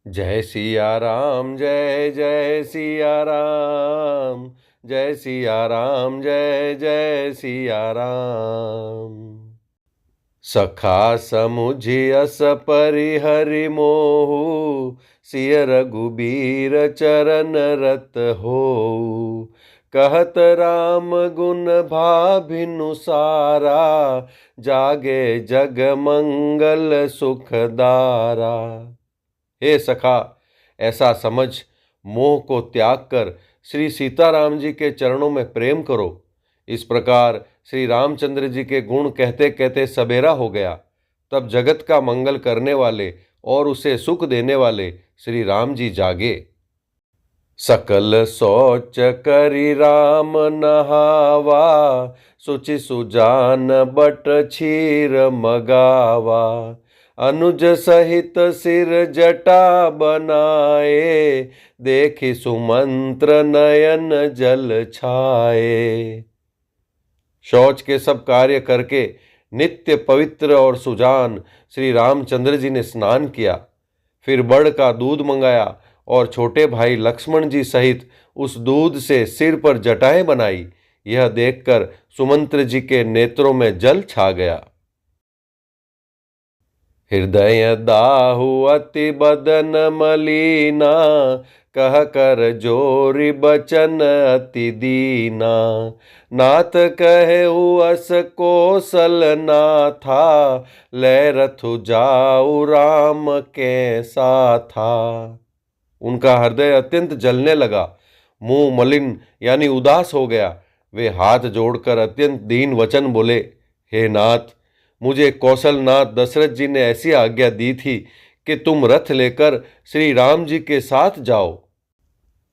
जय सिया राम जय जय सिया राम, जय सिया राम जय जय सिया राम। सखा समुझि अस परिहरि मोहु, सिय रघुबीर चरण रत होऊ। कहत राम गुण भाभिनु सारा, जागे जग मंगल सुखदारा। हे सखा, ऐसा समझ मोह को त्याग कर श्री सीताराम जी के चरणों में प्रेम करो। इस प्रकार श्री रामचंद्र जी के गुण कहते कहते सबेरा हो गया। तब जगत का मंगल करने वाले और उसे सुख देने वाले श्री राम जी जागे। सकल सोच करि राम नहावा, सुचि सुजान बट क्षीर मगावा। अनुज सहित सिर जटा बनाए, देखि सुमंत्र नयन जल छाए। शौच के सब कार्य करके नित्य पवित्र और सुजान श्री रामचंद्र जी ने स्नान किया। फिर बड़ का दूध मंगाया और छोटे भाई लक्ष्मण जी सहित उस दूध से सिर पर जटाएं बनाई। यह देखकर सुमंत्र जी के नेत्रों में जल छा गया। हृदय दाहु अति बदन मलीना, कह कर जोरि बचन अति दीना। नाथ कहु अस कौशल नाथा, लै रथु जाऊ राम के साथा। उनका हृदय अत्यंत जलने लगा, मुंह मलिन यानी उदास हो गया। वे हाथ जोड़कर अत्यंत दीन वचन बोले, हे नाथ, मुझे कौशलनाथ दशरथ जी ने ऐसी आज्ञा दी थी कि तुम रथ लेकर श्री राम जी के साथ जाओ।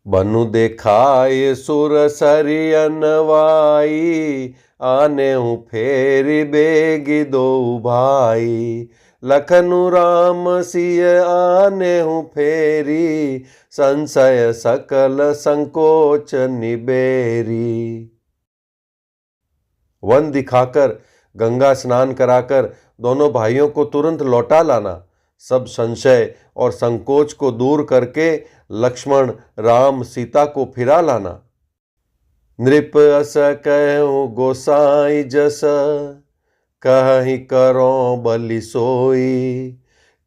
बनु देखाए सुर सरि अनवाई, आने हूँ फेरि बेगी दो भाई। लखनु राम सिय आने हूँ फेरी, संशय सकल संकोच निबेरी। वन दिखाकर गंगा स्नान कराकर दोनों भाइयों को तुरंत लौटा लाना। सब संशय और संकोच को दूर करके लक्ष्मण राम सीता को फिरा लाना। नृप अस कहूँ गोसाई जस, कहि करो बलि सोई।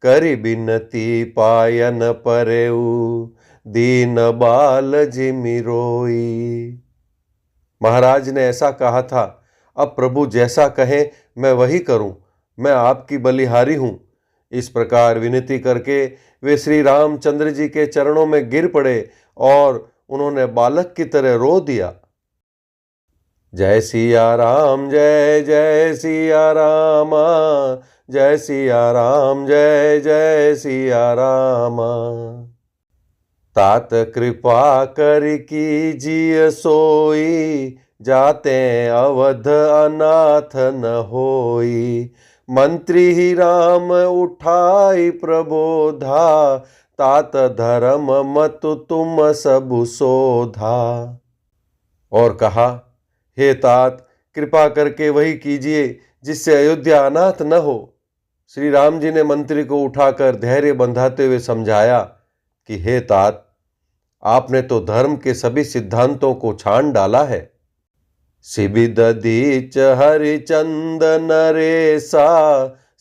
करि बिनती पायन परेऊ, दीन बाल जिमि रोई। महाराज ने ऐसा कहा था, अब प्रभु जैसा कहें मैं वही करूं। मैं आपकी बलिहारी हूं। इस प्रकार विनती करके वे श्री रामचंद्र जी के चरणों में गिर पड़े और उन्होंने बालक की तरह रो दिया। जय सिया राम जय जय सिया रामा, जय सिया राम जय जय सिया रामा। तात कृपा कर कीजिए सोई, जाते अवध अनाथ न होई। मंत्री ही राम उठाई प्रबोधा, तात धर्म मत तुम सब सोधा। और कहा, हे तात, कृपा करके वही कीजिए जिससे अयोध्या अनाथ न हो। श्री राम जी ने मंत्री को उठाकर धैर्य बंधाते हुए समझाया कि हे तात, आपने तो धर्म के सभी सिद्धांतों को छान डाला है। सिबि दधीच हरिचंद नरेसा,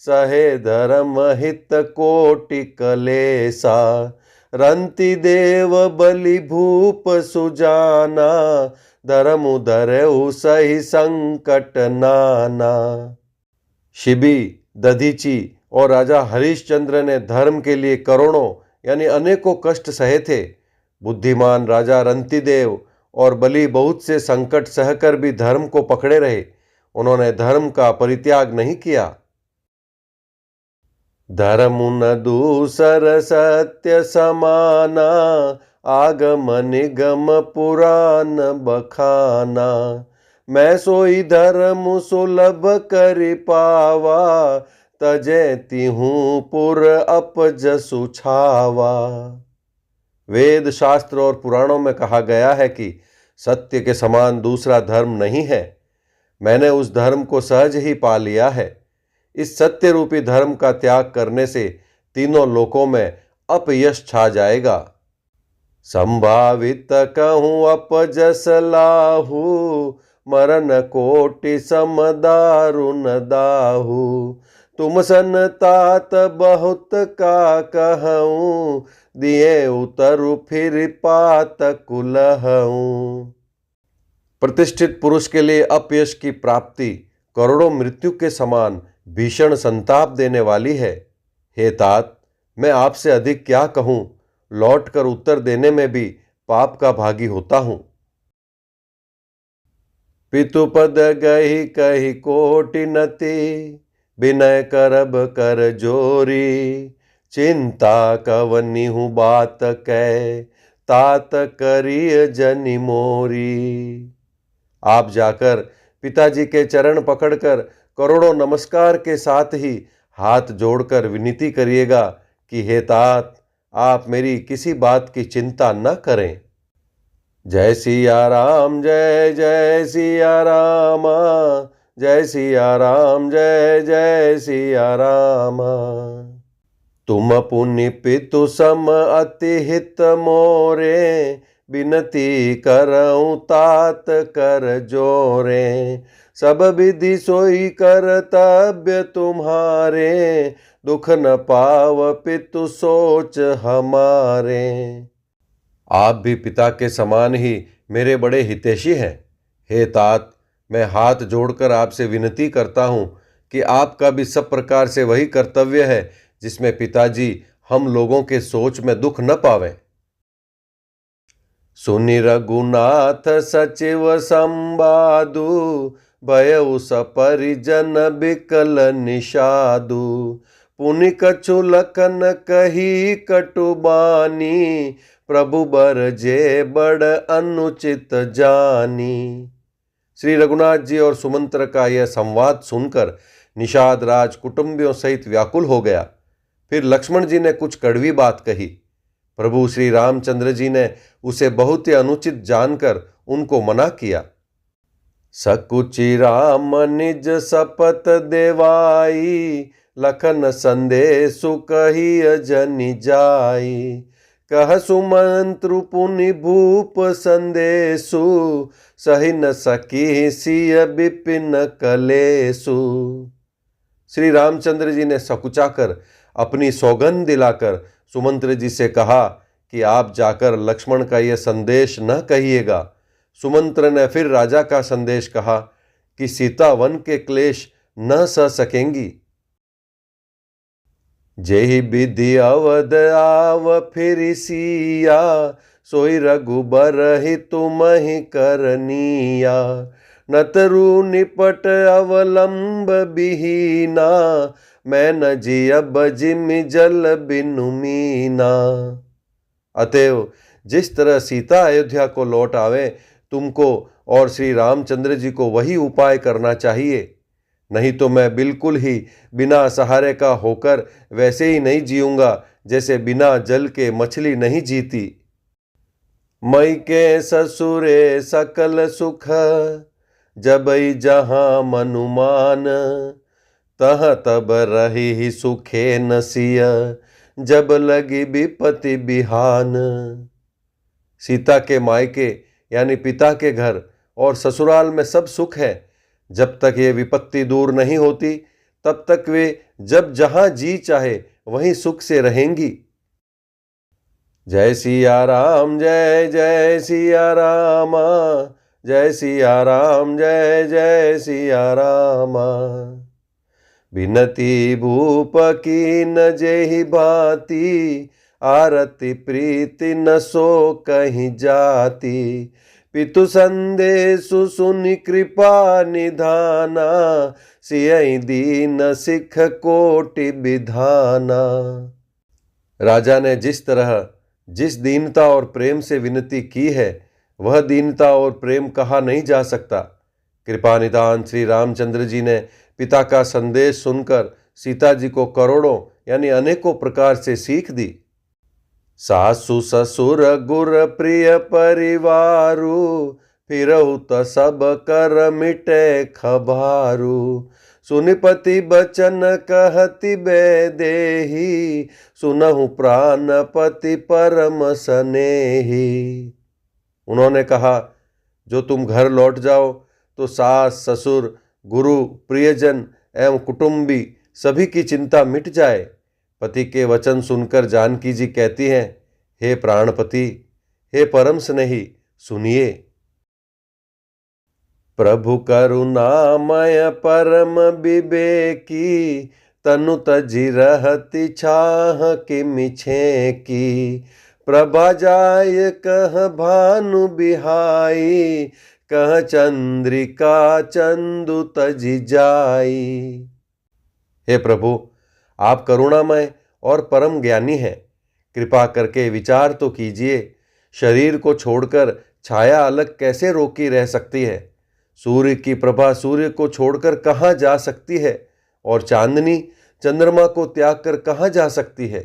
सहे धर्म हित कोटि कलेसा। रंति देव बलि भूप सुजाना, धर्म धरऊ सही संकट नाना। शिबी, दधीची और राजा हरिश्चंद्र ने धर्म के लिए करोड़ों यानी अनेकों कष्ट सहे थे। बुद्धिमान राजा रंतिदेव और बलि बहुत से संकट सहकर भी धर्म को पकड़े रहे। उन्होंने धर्म का परित्याग नहीं किया। धर्म न दूसर सत्य समाना, आगम निगम पुराण बखाना। मैं सोई धर्म सुलभ करि पावा, तजे तिहूँ पुर अपजसु छावा। वेद शास्त्र और पुराणों में कहा गया है कि सत्य के समान दूसरा धर्म नहीं है। मैंने उस धर्म को सहज ही पा लिया है। इस सत्य रूपी धर्म का त्याग करने से तीनों लोकों में अपयश छा जाएगा। संभावित कहूँ अपजस लाहू, मरण कोटि सम दारुण दाहू। तुम सन तात बहुत का कहूँ, दिए उतरु फिर पात कुलहूँ। प्रतिष्ठित पुरुष के लिए अपयश की प्राप्ति करोड़ों मृत्यु के समान भीषण संताप देने वाली है। हे तात, मैं आपसे अधिक क्या कहूँ, लौट कर उत्तर देने में भी पाप का भागी होता हूँ। पितुपद गही कही कोटि नति, विनय करब कर जोरी। चिंता कवनी हूँ बात कै, तात करिय जनि मोरी। आप जाकर पिताजी के चरण पकड़कर करोड़ों नमस्कार के साथ ही हाथ जोड़कर विनती करिएगा कि हे तात, आप मेरी किसी बात की चिंता न करें। जय सिया राम, जय जय सिया राम, जय सिया राम, जय जय सिया राम। तुम पुनि पितु सम अति हित मोरे, बिनती करऊँ तात कर जोरे। सब विधि सोई कर्तव्य तुम्हारे, दुख न पाव पितु सोच हमारे। आप भी पिता के समान ही मेरे बड़े हितैषी हैं। हे तात, मैं हाथ जोड़कर आपसे विनती करता हूँ कि आपका भी सब प्रकार से वही कर्तव्य है जिसमें पिताजी हम लोगों के सोच में दुख न पावें। सुनि रघुनाथ सचिव संवादु, भयउ सपरिजन बिकल निषादु। पुनि कछु लखन कही कटुबानी, प्रभु बर जे बड़ अनुचित जानी। श्री रघुनाथ जी और सुमंत्र का यह संवाद सुनकर निषाद राज कुटुंबियों सहित व्याकुल हो गया। फिर लक्ष्मण जी ने कुछ कड़वी बात कही। प्रभु श्री रामचंद्र जी ने उसे बहुत ही अनुचित जानकर उनको मना किया। सकुचि राम निज सपत देवाई, लखन संदेशु कही जनि जाई। कह सुमंत्रु पुनि भूप संदेशु, सही न सकी सिय विपिन कलेसु। श्री रामचंद्र जी ने सकुचाकर अपनी सौगंध दिलाकर सुमंत्र जी से कहा कि आप जाकर लक्ष्मण का यह संदेश न कहिएगा। सुमंत्र ने फिर राजा का संदेश कहा कि सीता वन के क्लेश न सह सकेंगी। जेहि विधि अवध आव फिर सिया, सोई रघुबर ही तुम ही करनिया। नतरु निपट अवलंब बिहीना, मैं न जियब जिमि जल बिनु मीना। अतएव जिस तरह सीता अयोध्या को लौट आवे, तुमको और श्री रामचंद्र जी को वही उपाय करना चाहिए। नहीं तो मैं बिल्कुल ही बिना सहारे का होकर वैसे ही नहीं जीऊंगा जैसे बिना जल के मछली नहीं जीती। मई के ससुरे सकल सुख, जबई जहाँ मनुमान। तह तब रही सुखे नसिय, जब लगी विपत्ति बिहान। सीता के मायके यानी पिता के घर और ससुराल में सब सुख है। जब तक ये विपत्ति दूर नहीं होती तब तक वे जब जहां जी चाहे वहीं सुख से रहेंगी। जय सिया राम, जय जय सिया राम, जय सिया राम, जय जय सिया राम। बिनती भूप कीन जेहि भांति, आरती प्रीति न सो कहीं जाति। पितु संदेशु सुनि कृपा निधाना, सियहि दीन सिख कोटि विधाना। राजा ने जिस तरह जिस दीनता और प्रेम से विनती की है, वह दीनता और प्रेम कहा नहीं जा सकता। कृपा निधान श्री रामचंद्र जी ने पिता का संदेश सुनकर सीता जी को करोड़ों यानी अनेकों प्रकार से सीख दी। सासु ससुर गुर प्रिय परिवारु, फिरहु त सब कर मिटे खबारू। सुनिपति बचन कहति बेदेही, सुनहु प्राणपति परम सनेही। उन्होंने कहा, जो तुम घर लौट जाओ तो सास ससुर गुरु प्रियजन एवं कुटुंबी सभी की चिंता मिट जाए। पति के वचन सुनकर जानकी जी कहती हैं, हे प्राणपति, हे परम स्नेही, सुनिए। प्रभु करुणामय परम विवेकी, तनु तजि रहति छाह किमि छेकी। प्रभा जाय कह भानु बिहाई, कह चंद्रिका चंदु तजि जाई। हे प्रभु, आप करुणामय और परम ज्ञानी हैं, कृपा करके विचार तो कीजिए। शरीर को छोड़कर छाया अलग कैसे रोकी रह सकती है? सूर्य की प्रभा सूर्य को छोड़कर कहाँ जा सकती है, और चांदनी चंद्रमा को त्याग कर कहाँ जा सकती है?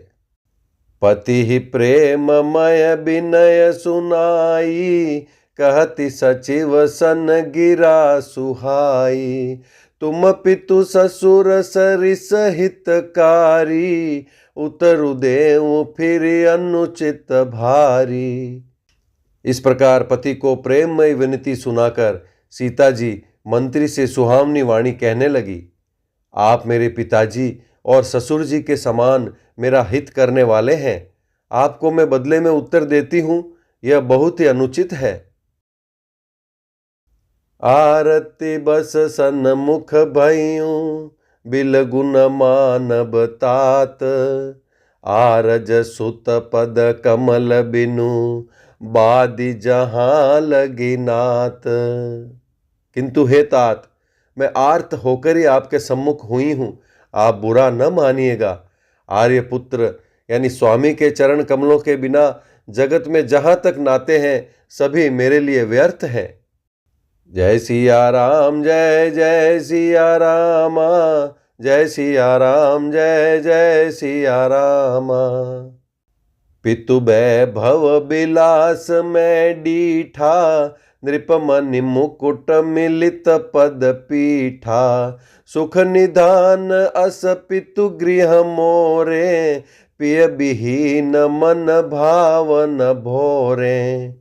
पति ही प्रेममय विनय सुनाई, कहति सचिव सन गिरा सुहाई। तुम पितु ससुर सरिस हितकारी, उतरु देव फिर अनुचित भारी। इस प्रकार पति को प्रेममय विनती सुनाकर सीता जी मंत्री से सुहावनी वाणी कहने लगी, आप मेरे पिताजी और ससुर जी के समान मेरा हित करने वाले हैं। आपको मैं बदले में उत्तर देती हूँ, यह बहुत ही अनुचित है। आरती बस सन्मुख भइयूं, बिलगुन मानव तात। आरज सुत पद कमल बिनु, बादि जहां लगी नात। किंतु हे तात, मैं आर्त होकर ही आपके सम्मुख हुई हूँ, आप बुरा न मानिएगा। आर्यपुत्र यानी स्वामी के चरण कमलों के बिना जगत में जहां तक नाते हैं सभी मेरे लिए व्यर्थ हैं। जय सिया राम जय जय सिया रामा, जय सिया राम जय जय सिया रामा। पितु वैभव बिलास में डीठा, नृपमणि मुकुट मिलित पद पीठा। सुख निधान अस पितु गृह मोरे, पिय विहीन मन भावन भोरे।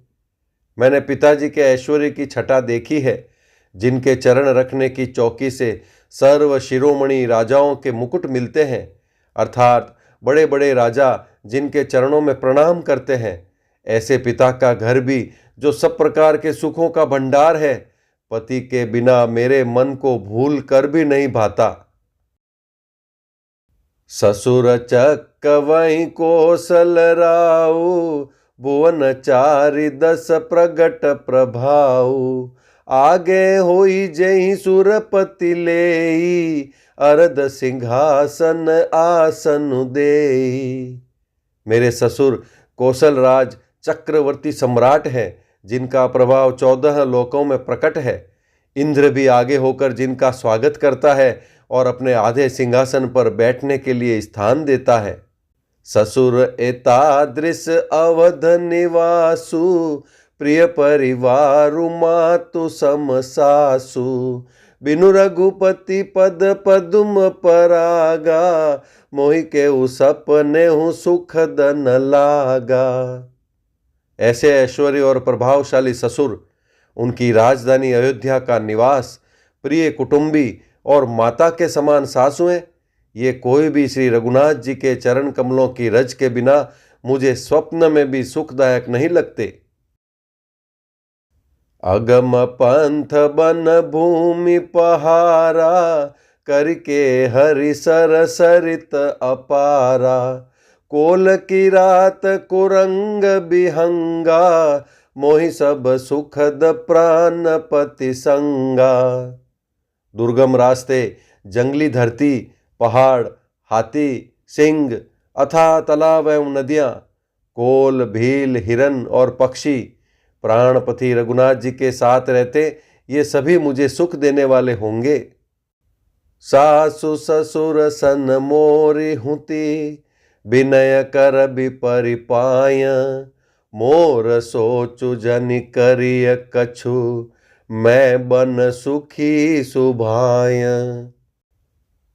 मैंने पिताजी के ऐश्वर्य की छटा देखी है, जिनके चरण रखने की चौकी से सर्व शिरोमणि राजाओं के मुकुट मिलते हैं, अर्थात बड़े बड़े राजा जिनके चरणों में प्रणाम करते हैं। ऐसे पिता का घर भी जो सब प्रकार के सुखों का भंडार है, पति के बिना मेरे मन को भूल कर भी नहीं भाता। ससुर चक्कवई कौशल राऊ, भुवन चारि दस प्रगट प्रभाऊ। आगे होई जही सुरपति लेई, अरद सिंहासन आसन देई। मेरे ससुर कौशल राज चक्रवर्ती सम्राट हैं, जिनका प्रभाव 14 लोकों में प्रकट है। इंद्र भी आगे होकर जिनका स्वागत करता है और अपने आधे सिंहासन पर बैठने के लिए स्थान देता है। ससुर एतादृश अवध निवासु, प्रिय परिवारु मातु सम सासु। बिनु रघुपति पद पदुम परागा, मोहि केहु सपने हूँ सुख दन लागा। ऐसे ऐश्वर्य और प्रभावशाली ससुर, उनकी राजधानी अयोध्या का निवास, प्रिय कुटुंबी और माता के समान सासुएं, ये कोई भी श्री रघुनाथ जी के चरण कमलों की रज के बिना मुझे स्वप्न में भी सुखदायक नहीं लगते। अगम पंथ बन भूमि पहारा, करके हरि सर सरित अपारा। कोल की रात कुरंग बिहंगा, मोहि सब सुखद प्राणपति संगा। दुर्गम रास्ते, जंगली धरती, पहाड़, हाथी, सिंह, अथाह तालाब एवं नदियाँ, कोल, भील, हिरन और पक्षी प्राणपति रघुनाथ जी के साथ रहते, ये सभी मुझे सुख देने वाले होंगे। सासु ससुर सन मोरि हुति, विनय कर विपरिपाय। मोर सोचु जनि करिय कछु, मैं बन सुखी सुभाय।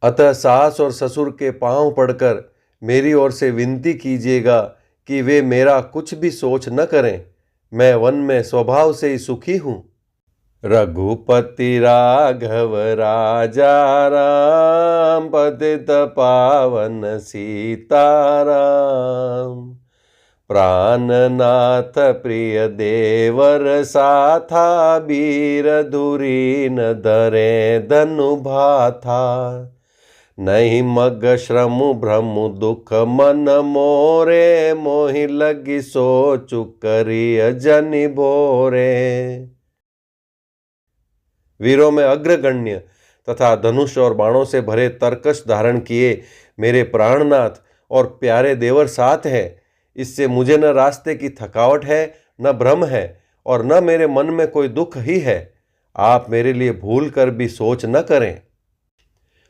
अतः सास और ससुर के पांव पड़कर मेरी ओर से विनती कीजिएगा कि वे मेरा कुछ भी सोच न करें। मैं वन में स्वभाव से ही सुखी हूँ। रघुपति राघव राजा राम, पतित पावन सीताराम। प्राणनाथ प्रिय देवर साथा, बीर धुरी न धरे धनु भाथा। नहीं मग श्रम भ्रम दुख मन मोरे, मोहि लगी सोचु करिय जनि भोरे। वीरों में अग्रगण्य तथा धनुष और बाणों से भरे तरकश धारण किए मेरे प्राणनाथ और प्यारे देवर साथ हैं। इससे मुझे न रास्ते की थकावट है, न भ्रम है, और न मेरे मन में कोई दुख ही है। आप मेरे लिए भूल कर भी सोच न करें।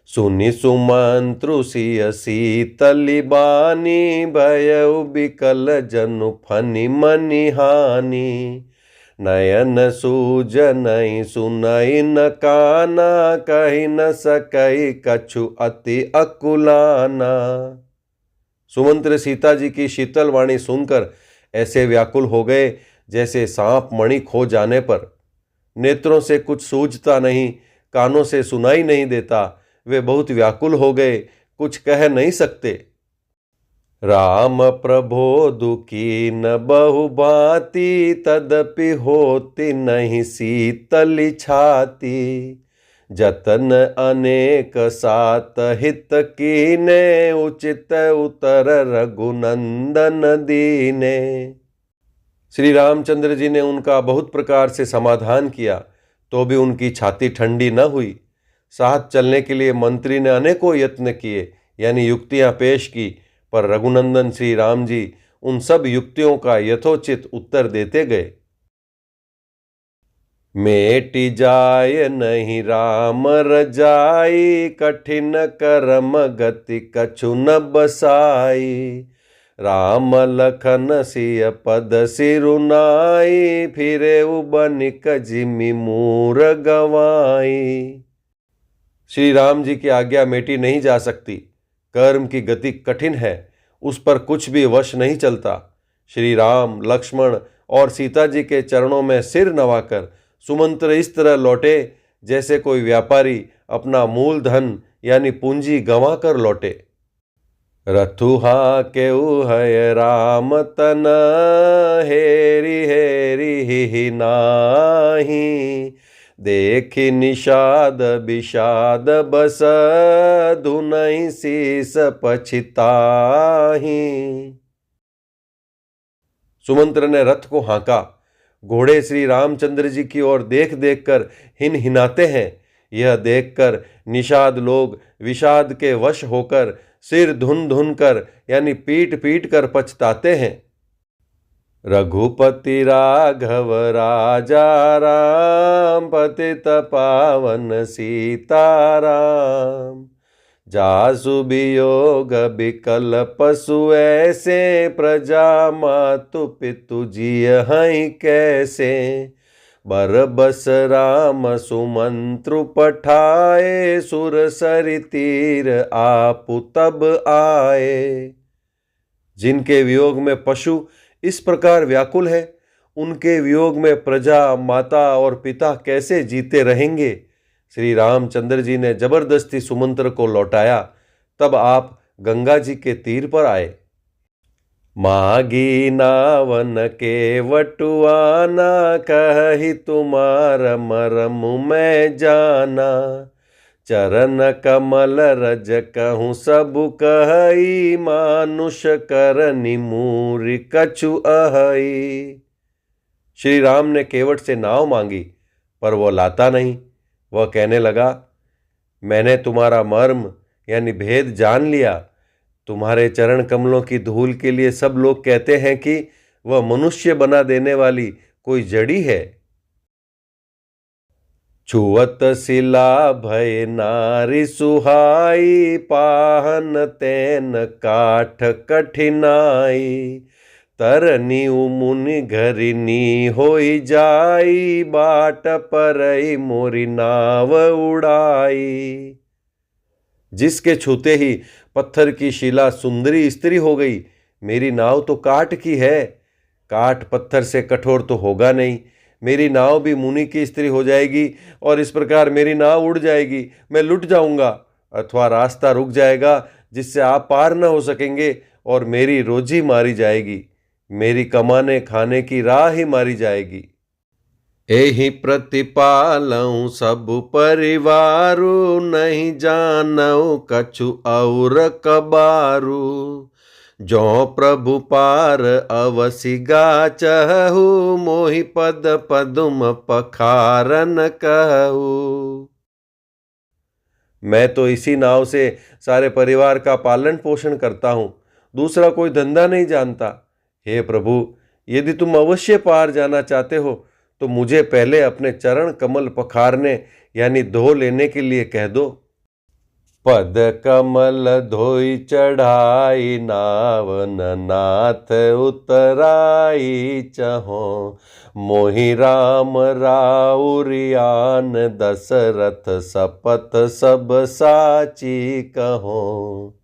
सुनि सुमंत्रु सिय शीतली बानी, भयउ बिकल जनु फनि मनि हानि। नयन सूज नहीं सुनई न काना, कही न सकई कछु अति अकुलाना। सुमंत्र सीता जी की शीतल वाणी सुनकर ऐसे व्याकुल हो गए जैसे सांप मणि खो जाने पर। नेत्रों से कुछ सूझता नहीं, कानों से सुनाई नहीं देता। वे बहुत व्याकुल हो गए, कुछ कह नहीं सकते। राम प्रबोधु कीन बहु भांति, तदपि होती नहीं शीतली छाती। जतन अनेक सात हित कीने, उचित उतर रघुनंदन दीने। श्री रामचंद्र जी ने उनका बहुत प्रकार से समाधान किया, तो भी उनकी छाती ठंडी न हुई। साथ चलने के लिए मंत्री ने अनेकों यत्न किए, यानी युक्तियां पेश की, पर रघुनंदन श्री राम जी उन सब युक्तियों का यथोचित उत्तर देते गए। मेटि जाय नहीं राम रजाई, कठिन करम गति कछु न बसाई। राम लखन सिय पद सिरुनाई, फिरे बनिक जिमि मूर गवाई। श्री राम जी की आज्ञा मेटी नहीं जा सकती। कर्म की गति कठिन है, उस पर कुछ भी वश नहीं चलता। श्री राम, लक्ष्मण और सीता जी के चरणों में सिर नवाकर सुमंत्र इस तरह लौटे जैसे कोई व्यापारी अपना मूलधन यानी पूंजी गंवा कर लौटे। रथुहा केउ है राम तन, हेरी हेरी ही नाही। देखि निषाद विषाद बस, धुनहि शीस पछिताही। सुमंत्र ने रथ को हाँका। घोड़े श्री रामचंद्र जी की ओर देख देख कर हिन हिनाते हैं। यह देखकर निषाद लोग विषाद के वश होकर सिर धुन धुन कर यानी पीट पीट कर पछताते हैं। रघुपति राघव राजा राम, पतित पावन सीताराम। जासु वियोग बिकल पशु ऐसे, प्रजा मातु पितु जिय हैं कैसे। बरबस राम सुमंत्रु पठाए, सुर सरि तीर आपु तब आए। जिनके वियोग में पशु इस प्रकार व्याकुल है, उनके वियोग में प्रजा, माता और पिता कैसे जीते रहेंगे। श्री रामचंद्र जी ने जबरदस्ती सुमंत्र को लौटाया। तब आप गंगा जी के तीर पर आए। मागी नावन के वटुआना, कहि तुम्हार मरम मैं जाना। चरण कमल रज कहूँ सबु कहई, मानुष कर निमूरि कछु अहई। श्री राम ने केवट से नाव मांगी, पर वह लाता नहीं। वह कहने लगा, मैंने तुम्हारा मर्म यानी भेद जान लिया। तुम्हारे चरण कमलों की धूल के लिए सब लोग कहते हैं कि वह मनुष्य बना देने वाली कोई जड़ी है। छुअत शिला भय नारी सुहाई, पाहन तैन काठ कठिनाई। तरनी मुनि घरिनी होई जाई, बाट परई मोरी नाव उड़ाई। जिसके छूते ही पत्थर की शिला सुंदरी स्त्री हो गई। मेरी नाव तो काठ की है, काठ पत्थर से कठोर तो होगा नहीं। मेरी नाव भी मुनि की स्त्री हो जाएगी और इस प्रकार मेरी नाव उड़ जाएगी, मैं लुट जाऊंगा, अथवा रास्ता रुक जाएगा जिससे आप पार न हो सकेंगे और मेरी रोजी मारी जाएगी, मेरी कमाने खाने की राह ही मारी जाएगी। एहि प्रतिपालऊ सब परिवारु, नहीं जानऊ कछु और कबारू। जो प्रभु पार अवसि गाचहु, मोहि पद पदुम पखारन कहू। मैं तो इसी नाव से सारे परिवार का पालन पोषण करता हूँ, दूसरा कोई धंधा नहीं जानता। हे प्रभु, यदि तुम अवश्य पार जाना चाहते हो तो मुझे पहले अपने चरण कमल पखारने यानी धो लेने के लिए कह दो। पद कमल धोई चढ़ाई, नावन नाथ उतराई चहो। मोहि राम राउरियान, दशरथ सपथ सब साची कहो।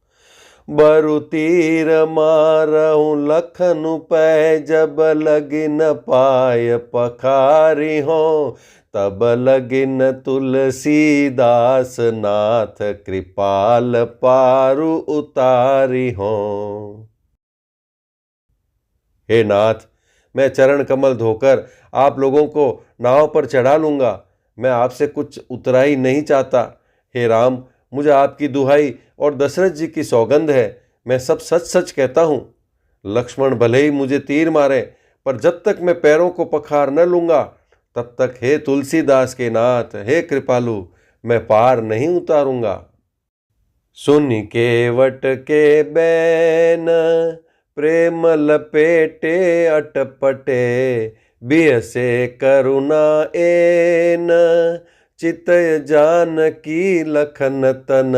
बरु तीर मारहूँ लखनु पै, जब लगिन पाय पखारी हो। तब लगिन तुलसीदास, नाथ कृपाल पारु उतारी हो। हे नाथ, मैं चरण कमल धोकर आप लोगों को नाव पर चढ़ा लूंगा, मैं आपसे कुछ उतराई नहीं चाहता। हे राम, मुझे आपकी दुहाई और दशरथ जी की सौगंध है, मैं सब सच सच कहता हूँ। लक्ष्मण भले ही मुझे तीर मारे, पर जब तक मैं पैरों को पखार न लूंगा तब तक हे तुलसीदास के नाथ, हे कृपालु, मैं पार नहीं उतारूंगा। सुन केवट के बैन, प्रेम लपेटे अटपटे। बियसे करुणा एन, चितय जानकी लखन तन।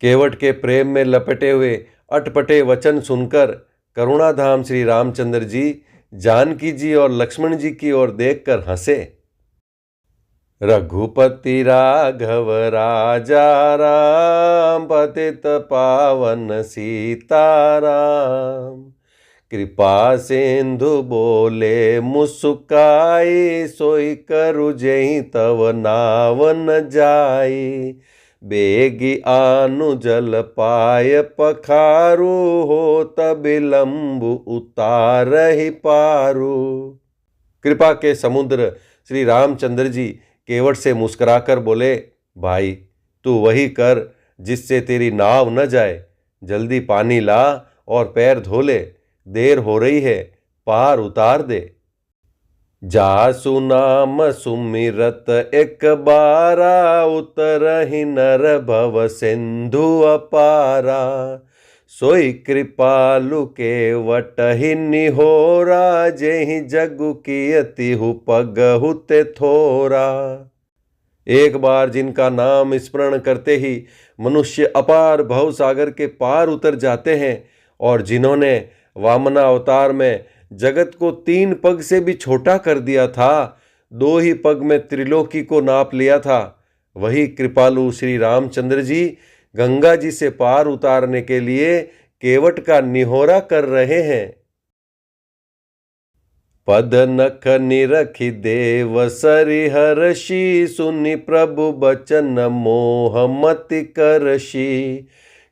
केवट के प्रेम में लपेटे हुए अटपटे वचन सुनकर करुणाधाम श्री रामचंद्र जी जानकी जी और लक्ष्मण जी की ओर देखकर हंसे। रघुपति राघव राजा राम, पतित पावन सीताराम। कृपा सिंधु बोले मुस्काई, सोई करु जेहि तव नावन जाई। बेगी आनु जल पाय पखारू, हो तब विलंब उतारहि पारू। कृपा के समुद्र श्री रामचंद्र जी केवट से मुस्कुराकर बोले, भाई तू वही कर जिससे तेरी नाव न जाए। जल्दी पानी ला और पैर धो ले, देर हो रही है, पार उतार दे। जासु नाम सुमिरत एक बारा, उतरहि नर भव सिंधु अपारा। सोई कृपालु केवटहि निहोरा, जेहि जगु कियतिहु पगहु ते थोरा। एक बार जिनका नाम स्मरण करते ही मनुष्य अपार भव सागर के पार उतर जाते हैं, और जिन्होंने वामना अवतार में जगत को 3 पग से भी छोटा कर दिया था, 2 ही पग में त्रिलोकी को नाप लिया था, वही कृपालु श्री रामचंद्र जी गंगा जी से पार उतारने के लिए केवट का निहोरा कर रहे हैं। पद नख निरखि देव सरिहर्षि, सुनि प्रभु बचन मोह मति करषि।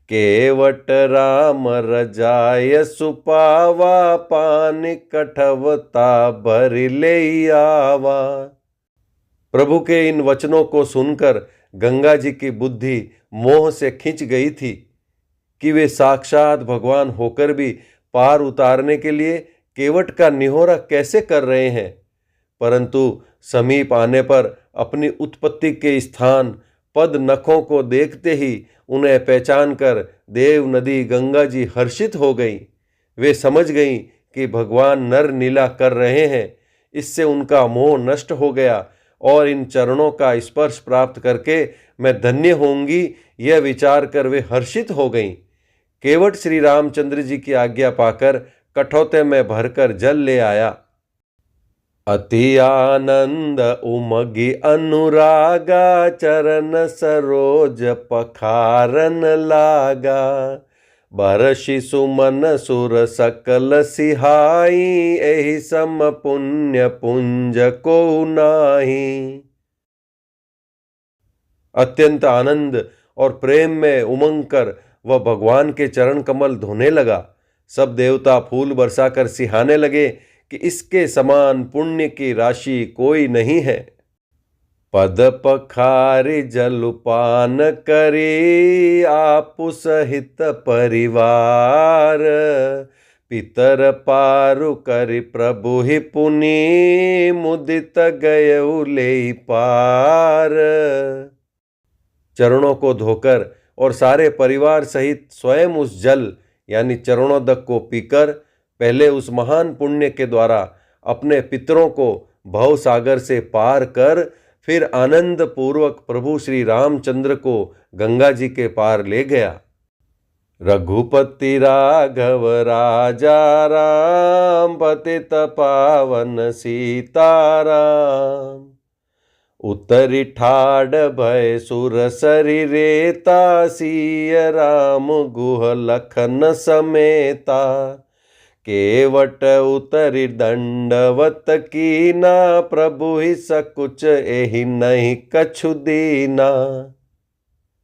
केवट राम रजाय सुपावा, पानि कठवता भरि ले आवा। प्रभु के इन वचनों को सुनकर गंगा जी की बुद्धि मोह से खिंच गई थी कि वे साक्षात भगवान होकर भी पार उतारने के लिए केवट का निहोरा कैसे कर रहे हैं। परंतु समीप आने पर अपनी उत्पत्ति के स्थान पद नखों को देखते ही उन्हें पहचान कर देव नदी गंगा जी हर्षित हो गई। वे समझ गईं कि भगवान नर लीला कर रहे हैं। इससे उनका मोह नष्ट हो गया और इन चरणों का स्पर्श प्राप्त करके मैं धन्य होंगी, यह विचार कर वे हर्षित हो गईं। केवट श्री रामचंद्र जी की आज्ञा पाकर कठौते में भरकर जल ले आया। अति आनंद उमगी अनुरागा, चरण सरोज पखारन लागा। बरषि सुमन सुर सकल सिहाई, एहि सम पुण्य पुंज को नाही। अत्यंत आनंद और प्रेम में उमंग कर वह भगवान के चरण कमल धोने लगा। सब देवता फूल बरसाकर सिहाने लगे कि इसके समान पुण्य की राशि कोई नहीं है। पद पखारि जलपान करी, आपु सहित परिवार। पितर पारु करि प्रभु ही पुनि, मुदित गयउ लेई पार। चरणों को धोकर और सारे परिवार सहित स्वयं उस जल यानी चरणोदक को पीकर पहले उस महान पुण्य के द्वारा अपने पितरों को भव सागर से पार कर फिर आनंद पूर्वक प्रभु श्री रामचंद्र को गंगा जी के पार ले गया। रघुपति राघव राजा राम, पतित पावन सीताराम। उतरी ठाड़ भय सुर सरी रेता, सिय राम गुह लखन समेता। केवट उतरी दंडवत कीना, प्रभु ही सकुच एहि नहीं कछु दीना।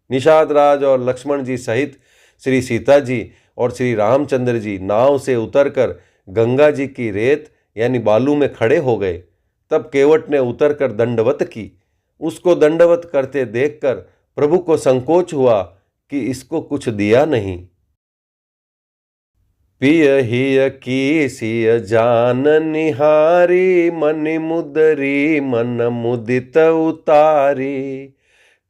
निषाद राज और लक्ष्मण जी सहित श्री सीता जी और श्री रामचंद्र जी नाव से उतरकर गंगा जी की रेत यानी बालू में खड़े हो गए। तब केवट ने उतरकर दंडवत की। उसको दंडवत करते देखकर प्रभु को संकोच हुआ कि इसको कुछ दिया नहीं। पिय हिय की सिय जान निहारी, मनि मुदरी मन मुदित उतारी।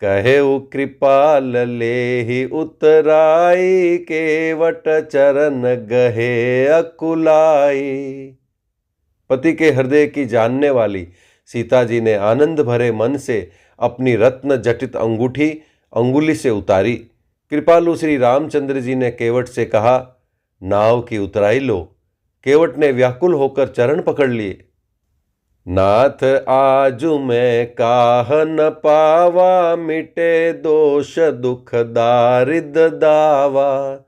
कहे कृपाल लेहि उतराई, केवट चरण गहे अकुलाई। पति के हृदय की जानने वाली सीता जी ने आनंद भरे मन से अपनी रत्न जटित अंगूठी अंगुली से उतारी। कृपालु श्री रामचंद्र जी ने केवट से कहा, नाव की उतराई लो। केवट ने व्याकुल होकर चरण पकड़ लिए। नाथ आजु मैं काह न पावा, मिटे दोष दुख दारिद दावा।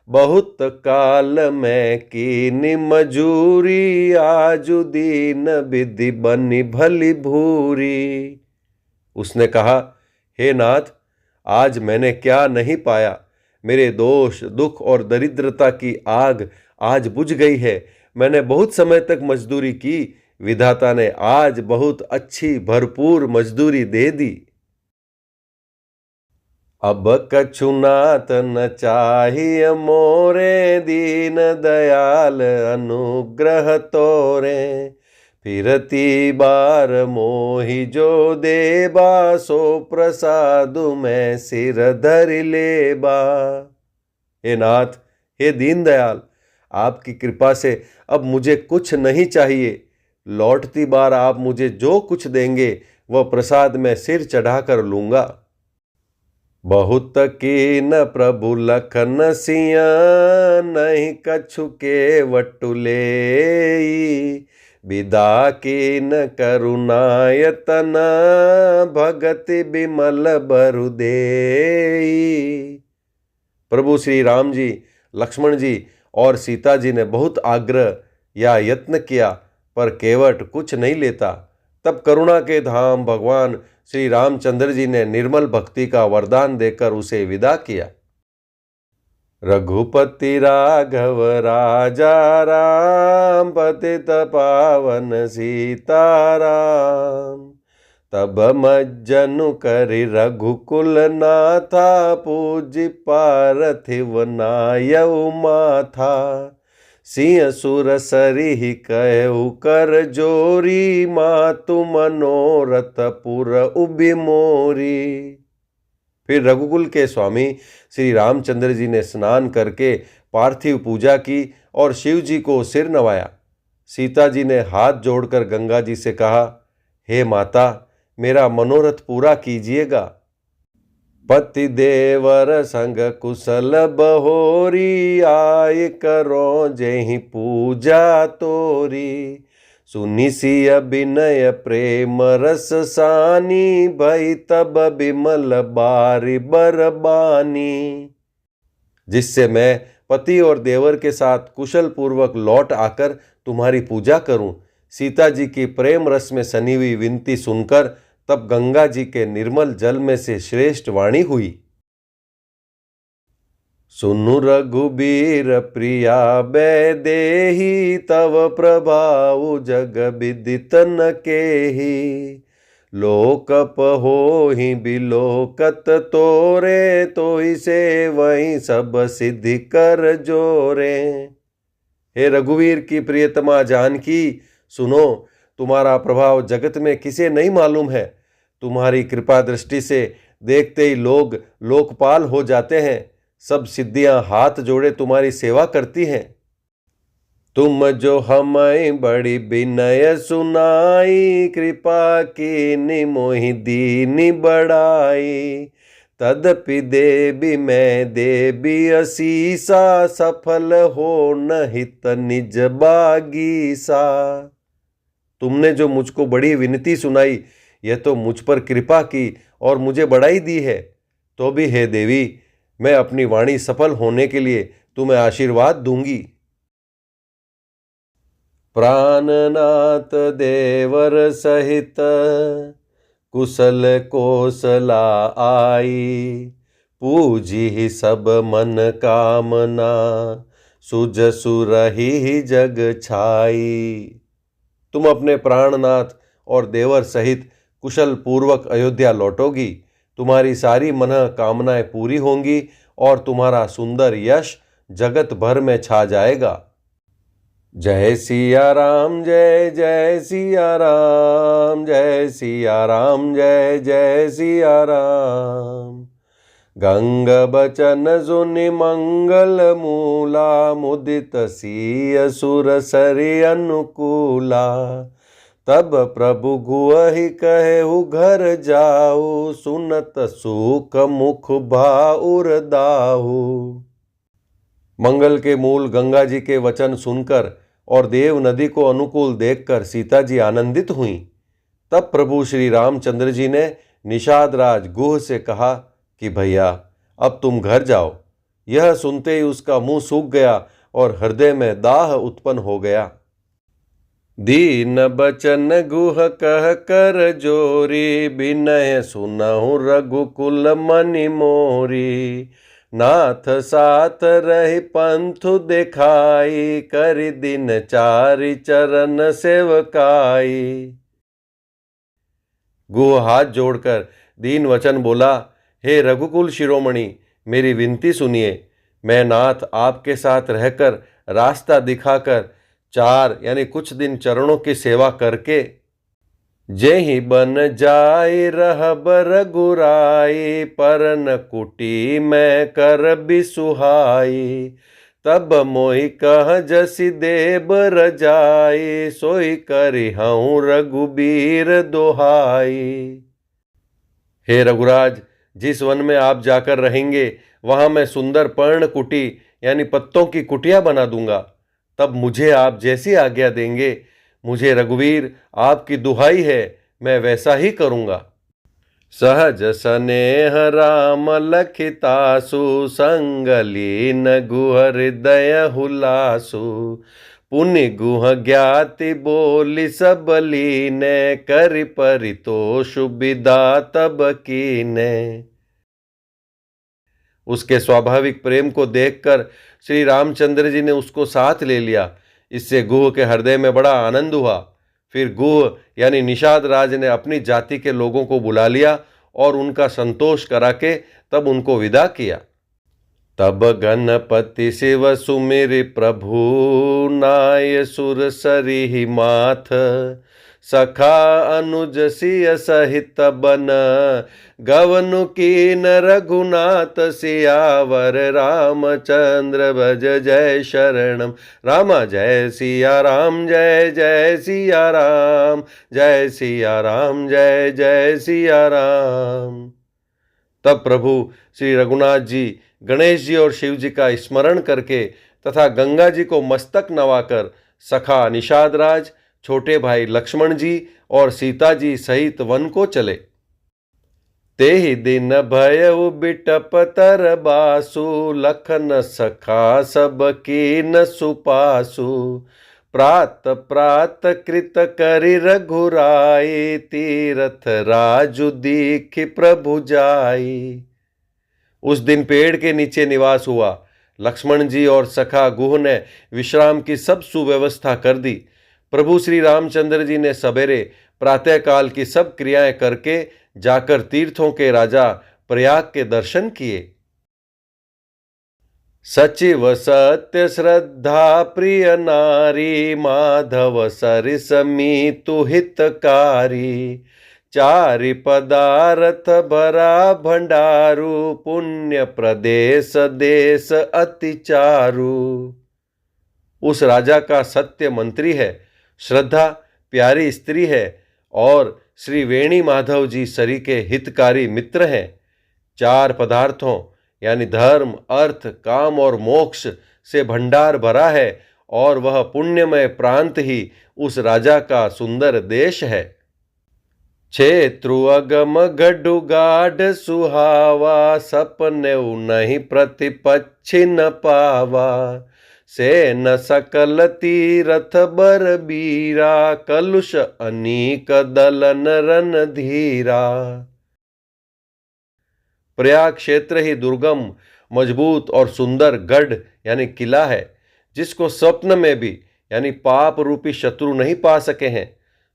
बहुत काल में कीनी मजूरी, आजु दीन विधि बनी भली भूरी। उसने कहा, हे नाथ, आज मैंने क्या नहीं पाया। मेरे दोष दुख और दरिद्रता की आग आज बुझ गई है। मैंने बहुत समय तक मजदूरी की, विधाता ने आज बहुत अच्छी भरपूर मजदूरी दे दी। अब कछु नाथ न चाहिए मोरे, दीन दयाल अनुग्रह तोरे। फिरती बार मोहि जो देबा, सो प्रसादु में सिर धरि लेबा। हे नाथ, हे दीनदयाल, आपकी कृपा से अब मुझे कुछ नहीं चाहिए। लौटती बार आप मुझे जो कुछ देंगे वह प्रसाद में सिर चढ़ाकर लूंगा। बहुत कीन प्रभु लखन सिया, नहीं कछु के वटुले। विदा कीन करुणायतन, भगति बिमल बरुदे। प्रभु श्री राम जी, लक्ष्मण जी और सीता जी ने बहुत आग्रह या यत्न किया, पर केवट कुछ नहीं लेता। तब करुणा के धाम भगवान श्री रामचंद्र जी ने निर्मल भक्ति का वरदान देकर उसे विदा किया। रघुपति राघव राजा राम, पतित पावन सीताराम। तब मज्जनु करि रघुकुल नाथा, पूज्य पार्थिव नायउ माथा। सिंह सुर सरिहि कहु कर जोरी, मातु मनोरथ पुर उबि मोरी। फिर रघुकुल के स्वामी श्री रामचंद्र जी ने स्नान करके पार्थिव पूजा की और शिव जी को सिर नवाया। सीता जी ने हाथ जोड़कर गंगा जी से कहा, हे माता, मेरा मनोरथ पूरा कीजिएगा। पति देवर संग कुशल बहोरी, आय करो जेहि पूजा तोरी। सुनी सी अभिनय प्रेम रस सानी, भई तब बिमल बारी बरबानी। जिससे मैं पति और देवर के साथ कुशल पूर्वक लौट आकर तुम्हारी पूजा करूं। सीता जी की प्रेम रस में सनी हुई विनती सुनकर तब गंगा जी के निर्मल जल में से श्रेष्ठ वाणी हुई। सुनु रघुबीर प्रिया बैदेही, तव प्रभाव जग विदित न केही। लोकप होहि बिलोकत तोरे, तोहि से वही सब सिद्धि कर जोरे। हे रघुवीर की प्रियतमा जानकी, सुनो, तुम्हारा प्रभाव जगत में किसे नहीं मालूम है। तुम्हारी कृपा दृष्टि से देखते ही लोग लोकपाल हो जाते हैं। सब सिद्धियां हाथ जोड़े तुम्हारी सेवा करती हैं। तुम जो हमें बड़ी विनय सुनाई, कृपा की निमोहि दीनी बढ़ाई। तदपि देवी मैं देवी असीसा, सफल हो न हित निज बागीसा। तुमने जो मुझको बड़ी विनती सुनाई, यह तो मुझ पर कृपा की और मुझे बढ़ाई दी है। तो भी हे देवी, मैं अपनी वाणी सफल होने के लिए तुम्हें आशीर्वाद दूंगी। प्राणनाथ देवर सहित कुशल कोसला आई, पूजी सब मन कामना, सुज सुरही जग छाई। तुम अपने प्राणनाथ और देवर सहित कुशल पूर्वक अयोध्या लौटोगी। तुम्हारी सारी मन कामनाएं पूरी होंगी और तुम्हारा सुंदर यश जगत भर में छा जाएगा। जय सिया राम, जय जय सिया राम, जय सिया राम, जय जय सिया राम। गंग बचन सुनि मंगल मूला, मुदित सिय सुर सरि अनुकूला। तब प्रभु गुअहि कहेहु घर जाऊ, सुनत सुख मुख भाउर दाऊ। मंगल के मूल गंगा जी के वचन सुनकर और देव नदी को अनुकूल देखकर सीता जी आनंदित हुईं। तब प्रभु श्री रामचंद्र जी ने निषाद राज गुह से कहा कि भैया, अब तुम घर जाओ। यह सुनते ही उसका मुंह सूख गया और हृदय में दाह उत्पन्न हो गया। दीन बचन गुह कह कर जोरी, बिनय सुनहु रघुकुल मनि मोरी। नाथ साथ रहि पंथु दिखाई, करि दिन चारि चरण सेवकाई। गुह हाथ जोड़कर दीन वचन बोला, हे रघुकुल शिरोमणि, मेरी विनती सुनिए। मैं नाथ आपके साथ रहकर रास्ता दिखाकर 4 यानी कुछ दिन चरणों की सेवा करके जेहि बन जाय रहब रघुराई, परन कुटी मैं कर बिसुहाई। तब मोहि कह जसि देब रजाई, सोई करिहऊँ रघुबीर दोहाई। हे रघुराज, जिस वन में आप जाकर रहेंगे वहां मैं सुंदर पर्ण कुटी यानी पत्तों की कुटिया बना दूंगा। तब मुझे आप जैसी आज्ञा देंगे, मुझे रघुवीर आपकी दुहाई है, मैं वैसा ही करूंगा। सहज स्नेह राम लखितासु, संग लीन गुह हृदय हुलासु। पुनि गुह ज्ञाति बोली सब लीने, करि परितोष विदा तब कीने। उसके स्वाभाविक प्रेम को देखकर श्री रामचंद्र जी ने उसको साथ ले लिया। इससे गुह के हृदय में बड़ा आनंद हुआ। फिर गुह यानी निषाद राज ने अपनी जाति के लोगों को बुला लिया और उनका संतोष करा के तब उनको विदा किया। तब गणपति शिव सुमिरि प्रभु, नाय सुर सरिहि माथ। सखा अनुज सिय सहित बन, गवनु कीन रघुनाथ सियावर। रामचंद्र भज जय शरणम, रामा जय सिया राम, जय जय सिया राम, जय सिया राम, जय जय सिया राम। तब प्रभु श्री रघुनाथ जी गणेश जी और शिव जी का स्मरण करके तथा गंगा जी को मस्तक नवाकर सखा निषाद राज, छोटे भाई लक्ष्मण जी और सीता जी सहित वन को चले। तेहि दिन भयउ बिटप तर बासु, लखन सखा सब कीन सुपासु। प्रात प्रात कृत करि रघुराई, तीरथ राजु दीखि प्रभु जाई। उस दिन पेड़ के नीचे निवास हुआ। लक्ष्मण जी और सखा गुह ने विश्राम की सब सुव्यवस्था कर दी। प्रभु श्री रामचंद्र जी ने सवेरे प्रातःकाल की सब क्रियाएं करके जाकर तीर्थों के राजा प्रयाग के दर्शन किए। सचिव सत्य श्रद्धा प्रिय नारी, माधव सरिस मीतु हितकारी। चारि पदार्थ भरा भंडारु, पुण्य प्रदेश देश अति चारु। उस राजा का सत्य मंत्री है, श्रद्धा प्यारी स्त्री है और श्री वेणी माधव जी सरी के हितकारी मित्र हैं। चार पदार्थों यानी धर्म, अर्थ, काम और मोक्ष से भंडार भरा है और वह पुण्यमय प्रांत ही उस राजा का सुंदर देश है। क्षेत्रु अगम गढ़ु गाढ़ सुहावा, सपने नहीं प्रतिपक्षी न पावा। सेन सकल तीरथ बर बीरा, कलुष अनीक दलन रन धीरा। प्रयाग क्षेत्र ही दुर्गम, मजबूत और सुंदर गढ़ यानी किला है, जिसको स्वप्न में भी यानी पाप रूपी शत्रु नहीं पा सके हैं।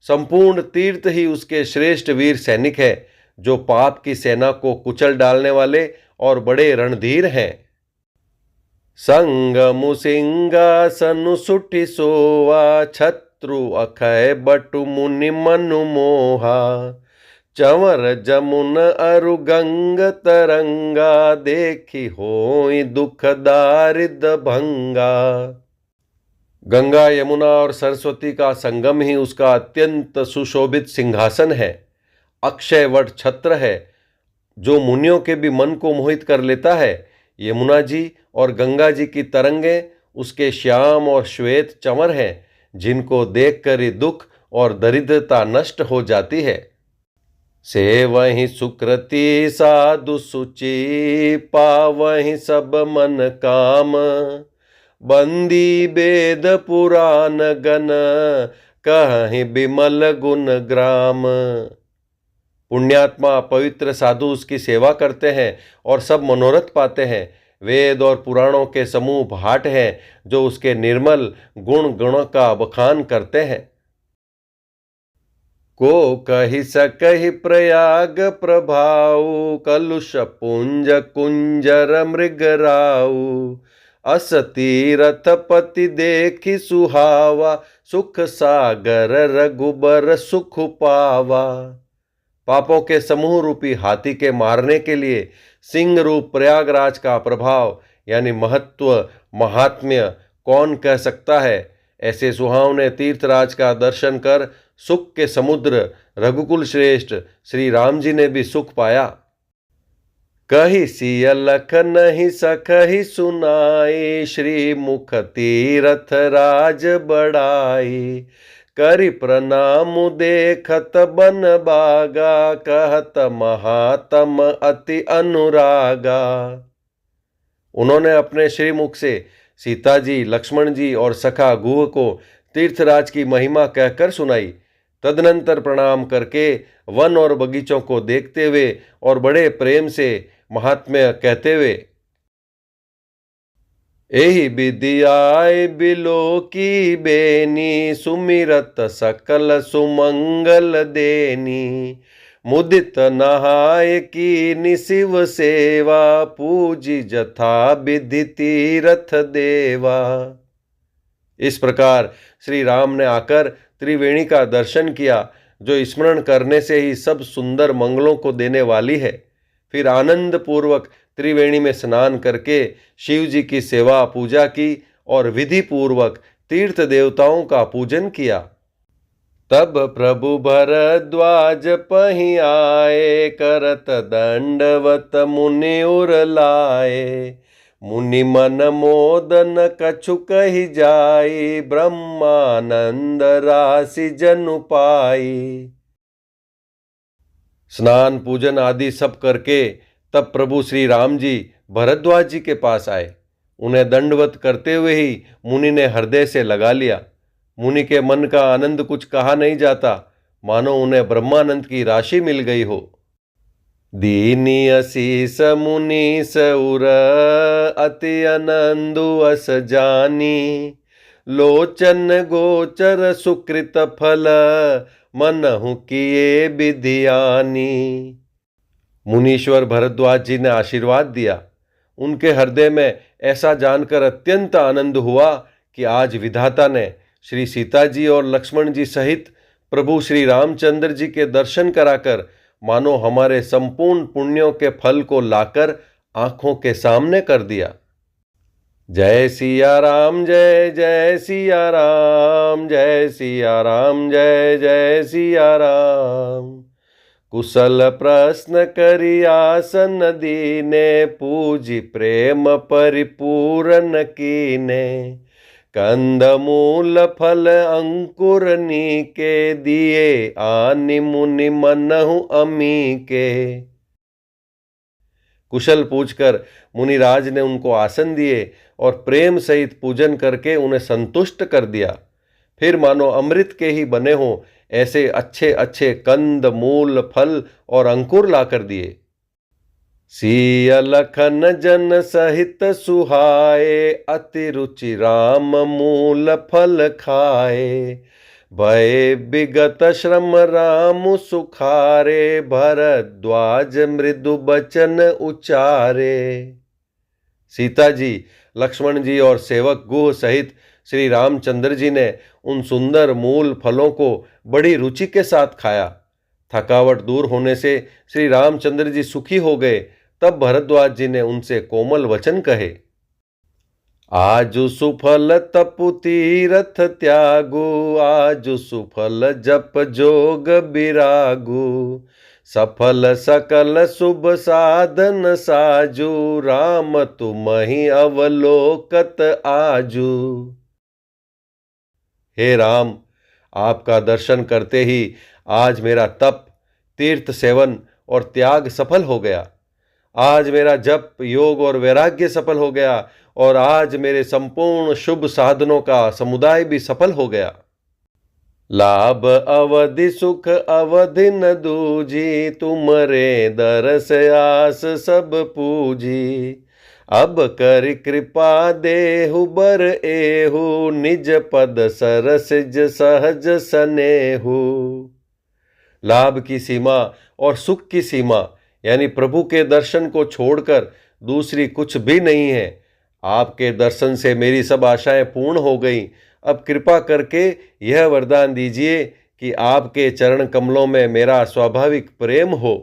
संपूर्ण तीर्थ ही उसके श्रेष्ठ वीर सैनिक है, जो पाप की सेना को कुचल डालने वाले और बड़े रणधीर हैं। संगमु सिंहासनु सुठि सोवा, छत्रु अखय बटु मुनि मनु मोहा। चंवर जमुन अरु गंग तरंगा, देखी होई दुख दारिद भंगा। गंगा, यमुना और सरस्वती का संगम ही उसका अत्यंत सुशोभित सिंहासन है। अक्षय वट छत्र है, जो मुनियों के भी मन को मोहित कर लेता है। यमुना जी और गंगा जी की तरंगे उसके श्याम और श्वेत चंवर हैं, जिनको देखकर ही दुख और दरिद्रता नष्ट हो जाती है। से वहीं सुकृति साधु सुचि, पावहीं सब मन काम। बंदी वेद पुराण गण, कहीं बिमल गुण ग्राम। पुण्यात्मा पवित्र साधु उसकी सेवा करते हैं और सब मनोरथ पाते हैं। वेद और पुराणों के समूह भाट हैं, जो उसके निर्मल गुण का बखान करते हैं। को कहि सकहि प्रयाग प्रभाऊ, कलुष पुंज कुंजर मृगराऊ। अस तीरथ पति देखि सुहावा, सुख सागर रघुबर सुख पावा। पापों के समूह रूपी हाथी के मारने के लिए सिंह रूप प्रयागराज का प्रभाव यानी महत्व, महात्म्य कौन कह सकता है। ऐसे सुहावने तीर्थराज का दर्शन कर सुख के समुद्र रघुकुल श्रेष्ठ श्री राम जी ने भी सुख पाया। कही सिय लख नहीं सकहि सुनाई, श्री मुख तीरथ राज बढ़ाई। करि प्रणाम देखत बन बागा, कहत महात्म अति अनुरागा। उन्होंने अपने श्रीमुख से सीता जी, लक्ष्मण जी और सखा गुह को तीर्थराज की महिमा कहकर सुनाई। तदनंतर प्रणाम करके वन और बगीचों को देखते हुए और बड़े प्रेम से महात्म्य कहते हुए, एहि विधि आए बिलो की बेनी, सुमिरत सकल सुमंगल देनी। मुदित नहाय की शिव सेवा, पूजी जथा विधि तीरथ देवा। इस प्रकार श्री राम ने आकर त्रिवेणी का दर्शन किया, जो स्मरण करने से ही सब सुंदर मंगलों को देने वाली है। फिर आनंद पूर्वक त्रिवेणी में स्नान करके शिव जी की सेवा पूजा की और विधि पूर्वक तीर्थ देवताओं का पूजन किया। तब प्रभु भरद्वाज पहि आए, करत दंडवत मुनि उर लाए। मुनि मन मोदन कछु कहि जाई, ब्रह्मानंद राशि जनु पाई। स्नान पूजन आदि सब करके तब प्रभु श्री राम जी भरद्वाज जी के पास आए। उन्हें दंडवत करते हुए ही मुनि ने हृदय से लगा लिया। मुनि के मन का आनंद कुछ कहा नहीं जाता, मानो उन्हें ब्रह्मानंद की राशि मिल गई हो। दीनी असीस मुनि सौर, अति आनंदु अस जानी, लोचन गोचर सुकृत फल, मनहु किए विधियानी। मुनीश्वर भरद्वाज जी ने आशीर्वाद दिया। उनके हृदय में ऐसा जानकर अत्यंत आनंद हुआ कि आज विधाता ने श्री सीता जी और लक्ष्मण जी सहित प्रभु श्री रामचंद्र जी के दर्शन कराकर मानो हमारे संपूर्ण पुण्यों के फल को लाकर आंखों के सामने कर दिया। जय सिया राम, जय जय सिया राम, जय सिया राम, जय जय सिया राम। कुशल प्रश्न करि आसन दीने, पूजी प्रेम परिपूर्ण कीने। कंद मूल फल अंकुर नीके, दिए आनि मुनि मनहु अमी के। कुशल पूछकर मुनिराज ने उनको आसन दिए और प्रेम सहित पूजन करके उन्हें संतुष्ट कर दिया। फिर मानो अमृत के ही बने हों ऐसे अच्छे अच्छे कंद मूल फल और अंकुर लाकर दिए। सिय लखन जन सहित सुहाए, अति रुचि राम मूल फल खाए। भय विगत श्रम राम सुखारे, भरद्वाज मृदु बचन उचारे। सीता जी, लक्ष्मण जी और सेवक गुह सहित श्री रामचंद्र जी ने उन सुंदर मूल फलों को बड़ी रुचि के साथ खाया। थकावट दूर होने से श्री रामचंद्र जी सुखी हो गए। तब भरद्वाज जी ने उनसे कोमल वचन कहे। आजु सुफल तपु तीरथ त्यागु, आजु सुफल जप जोग बिरागु। सफल सकल शुभ साधन साजु, राम तुमहि अवलोकत आजू। हे राम, आपका दर्शन करते ही आज मेरा तप, तीर्थ सेवन और त्याग सफल हो गया। आज मेरा जप, योग और वैराग्य सफल हो गया और आज मेरे संपूर्ण शुभ साधनों का समुदाय भी सफल हो गया। लाभ अवधि सुख अवधि न दूजी, तुमरे दरस आस सब पूजी। अब कर कृपा देहु बर एहु, निज पद सरसिज सहज सनेहु। लाभ की सीमा और सुख की सीमा यानी प्रभु के दर्शन को छोड़कर दूसरी कुछ भी नहीं है। आपके दर्शन से मेरी सब आशाएं पूर्ण हो गईं। अब कृपा करके यह वरदान दीजिए कि आपके चरण कमलों में मेरा स्वाभाविक प्रेम हो।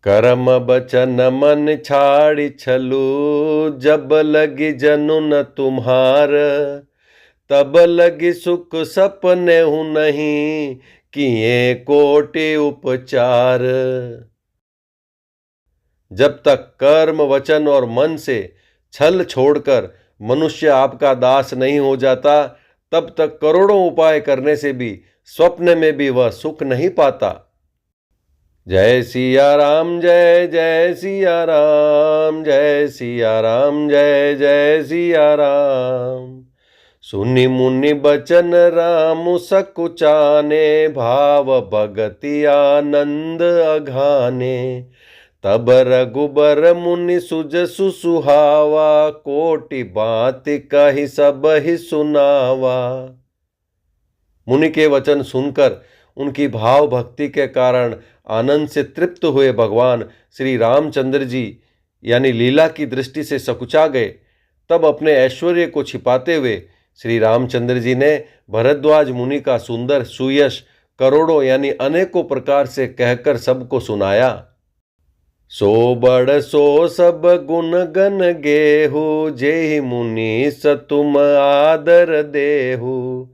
कर्म बचन मन छाड़ी छलू, जब लगी जनु न तुम्हार। तब लगी सुख सपने हूँ नहीं, किए कोटि उपचार। जब तक कर्म वचन और मन से छल छोड़कर मनुष्य आपका दास नहीं हो जाता, तब तक करोड़ों उपाय करने से भी स्वप्न में भी वह सुख नहीं पाता। जय सिया राम, जय जय सिया राम, जय सिया राम, जय जय सिया राम। सुनि मुनि बचन राम सकुचाने, भाव भगति आनंद अघाने। तब रघुबर मुनि सुज सुसुहावा, कोटि बात कहि सब ही सुनावा। मुनि के वचन सुनकर उनकी भाव भक्ति के कारण आनंद से तृप्त हुए भगवान श्री रामचंद्र जी यानी लीला की दृष्टि से सकुचा गए। तब अपने ऐश्वर्य को छिपाते हुए श्री रामचंद्र जी ने भरद्वाज मुनि का सुंदर सुयश करोड़ों यानी अनेकों प्रकार से कहकर सबको सुनाया। सो बड़ सो सब गुण गन गेहु, जेहि मुनि सतुम आदर देहु।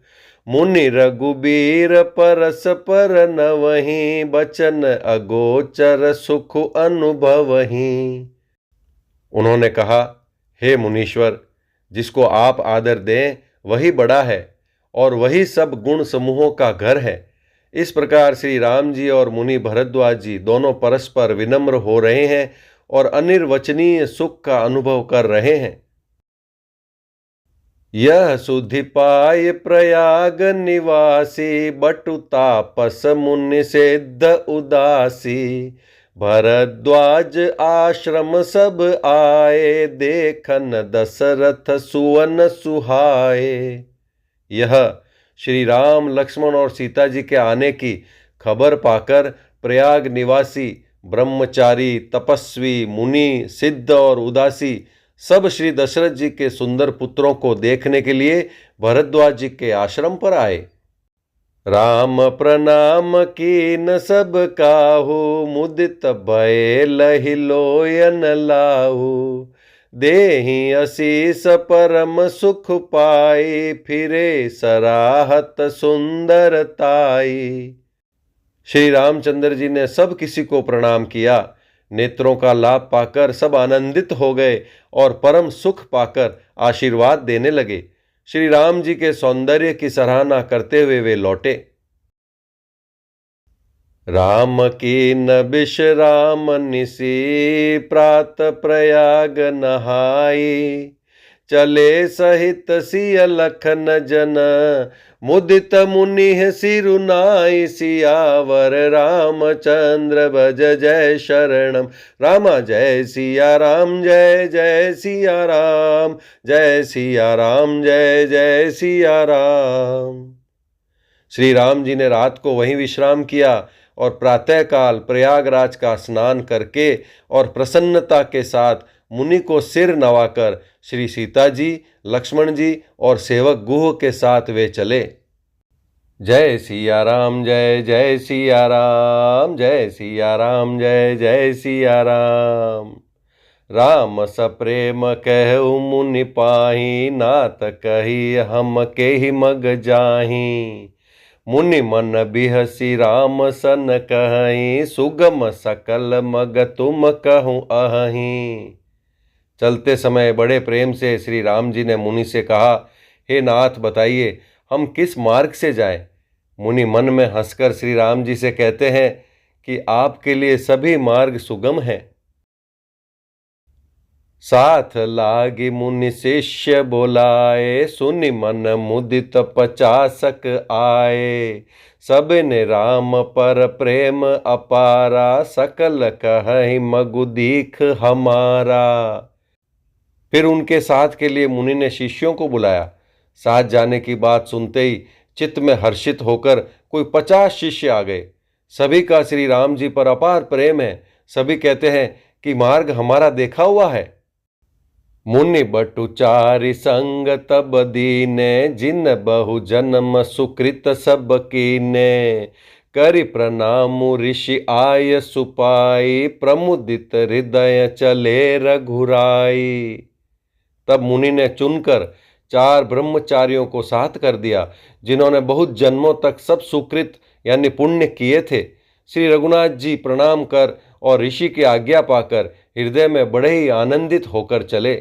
मुनि रघुबीर परस पर नवहि, बचन अगोचर सुख अनुभवहि। उन्होंने कहा, हे मुनीश्वर, जिसको आप आदर दें वही बड़ा है और वही सब गुण समूहों का घर है। इस प्रकार श्री राम जी और मुनि भरद्वाज जी दोनों परस्पर विनम्र हो रहे हैं और अनिर्वचनीय सुख का अनुभव कर रहे हैं। यह सुधि पाय प्रयाग निवासी, बटु तापस मुनि सिद्ध उदासी। भरद्वाज आश्रम सब आए, देखन दशरथ सुवन सुहाए। यह श्री राम, लक्ष्मण और सीता जी के आने की खबर पाकर प्रयाग निवासी ब्रह्मचारी, तपस्वी, मुनि, सिद्ध और उदासी सब श्री दशरथ जी के सुंदर पुत्रों को देखने के लिए भरद्वाज जी के आश्रम पर आए। राम प्रणाम कीन सब काहू, मुदित भय लहि लोयन लाहू। देहि असीस परम सुख पाई, फिरे सराहत सुंदरताई। श्री रामचंद्र जी ने सब किसी को प्रणाम किया। नेत्रों का लाभ पाकर सब आनंदित हो गए और परम सुख पाकर आशीर्वाद देने लगे। श्री राम जी के सौंदर्य की सराहना करते हुए वे लौटे। राम की न विश्राम निसी, प्रात प्रयाग नहाई। चले सहित सिय लखन जन, मुदित मुनि सिरुनाई। सियावर रामचंद्र भज जय शरणम, रामा जय सिया राम, जय जय सिया राम, जय सिया राम, जय जय सिया राम। श्री राम जी ने रात को वहीं विश्राम किया और प्रातःकाल प्रयागराज का स्नान करके और प्रसन्नता के साथ मुनि को सिर नवाकर श्री सीता जी, लक्ष्मण जी और सेवक गुह के साथ वे चले। जय सिया राम, जय जय सिया राम, जय सिया राम, जय जय सिया राम। राम सप्रेम कहु मुनि पाही, नाथ कही हम केहि मग जाही। मुनि मन बिहसी राम सन कहीं, सुगम सकल मग तुम कहूँ अहीं। चलते समय बड़े प्रेम से श्री राम जी ने मुनि से कहा, हे नाथ बताइए हम किस मार्ग से जाएं। मुनि मन में हंसकर श्री राम जी से कहते हैं कि आपके लिए सभी मार्ग सुगम हैं। साथ लागी मुनि शिष्य बोलाए, सुनि मन मुदित 50 आए। सब ने राम पर प्रेम अपारा, सकल कहि मगु दीख हमारा। फिर उनके साथ के लिए मुनि ने शिष्यों को बुलाया। साथ जाने की बात सुनते ही चित्त में हर्षित होकर कोई 50 शिष्य आ गए। सभी का श्री राम जी पर अपार प्रेम है। सभी कहते हैं कि मार्ग हमारा देखा हुआ है। मुनि बटु चारि संग तब दीने, जिन बहु जन्म सुकृत सब कीने। करि प्रणाम ऋषि आय सुपाई, प्रमुदित हृदय चले रघुराई। तब मुनि ने चुनकर 4 ब्रह्मचारियों को साथ कर दिया, जिन्होंने बहुत जन्मों तक सब सुकृत यानी पुण्य किए थे। श्री रघुनाथ जी प्रणाम कर और ऋषि की आज्ञा पाकर हृदय में बड़े ही आनंदित होकर चले।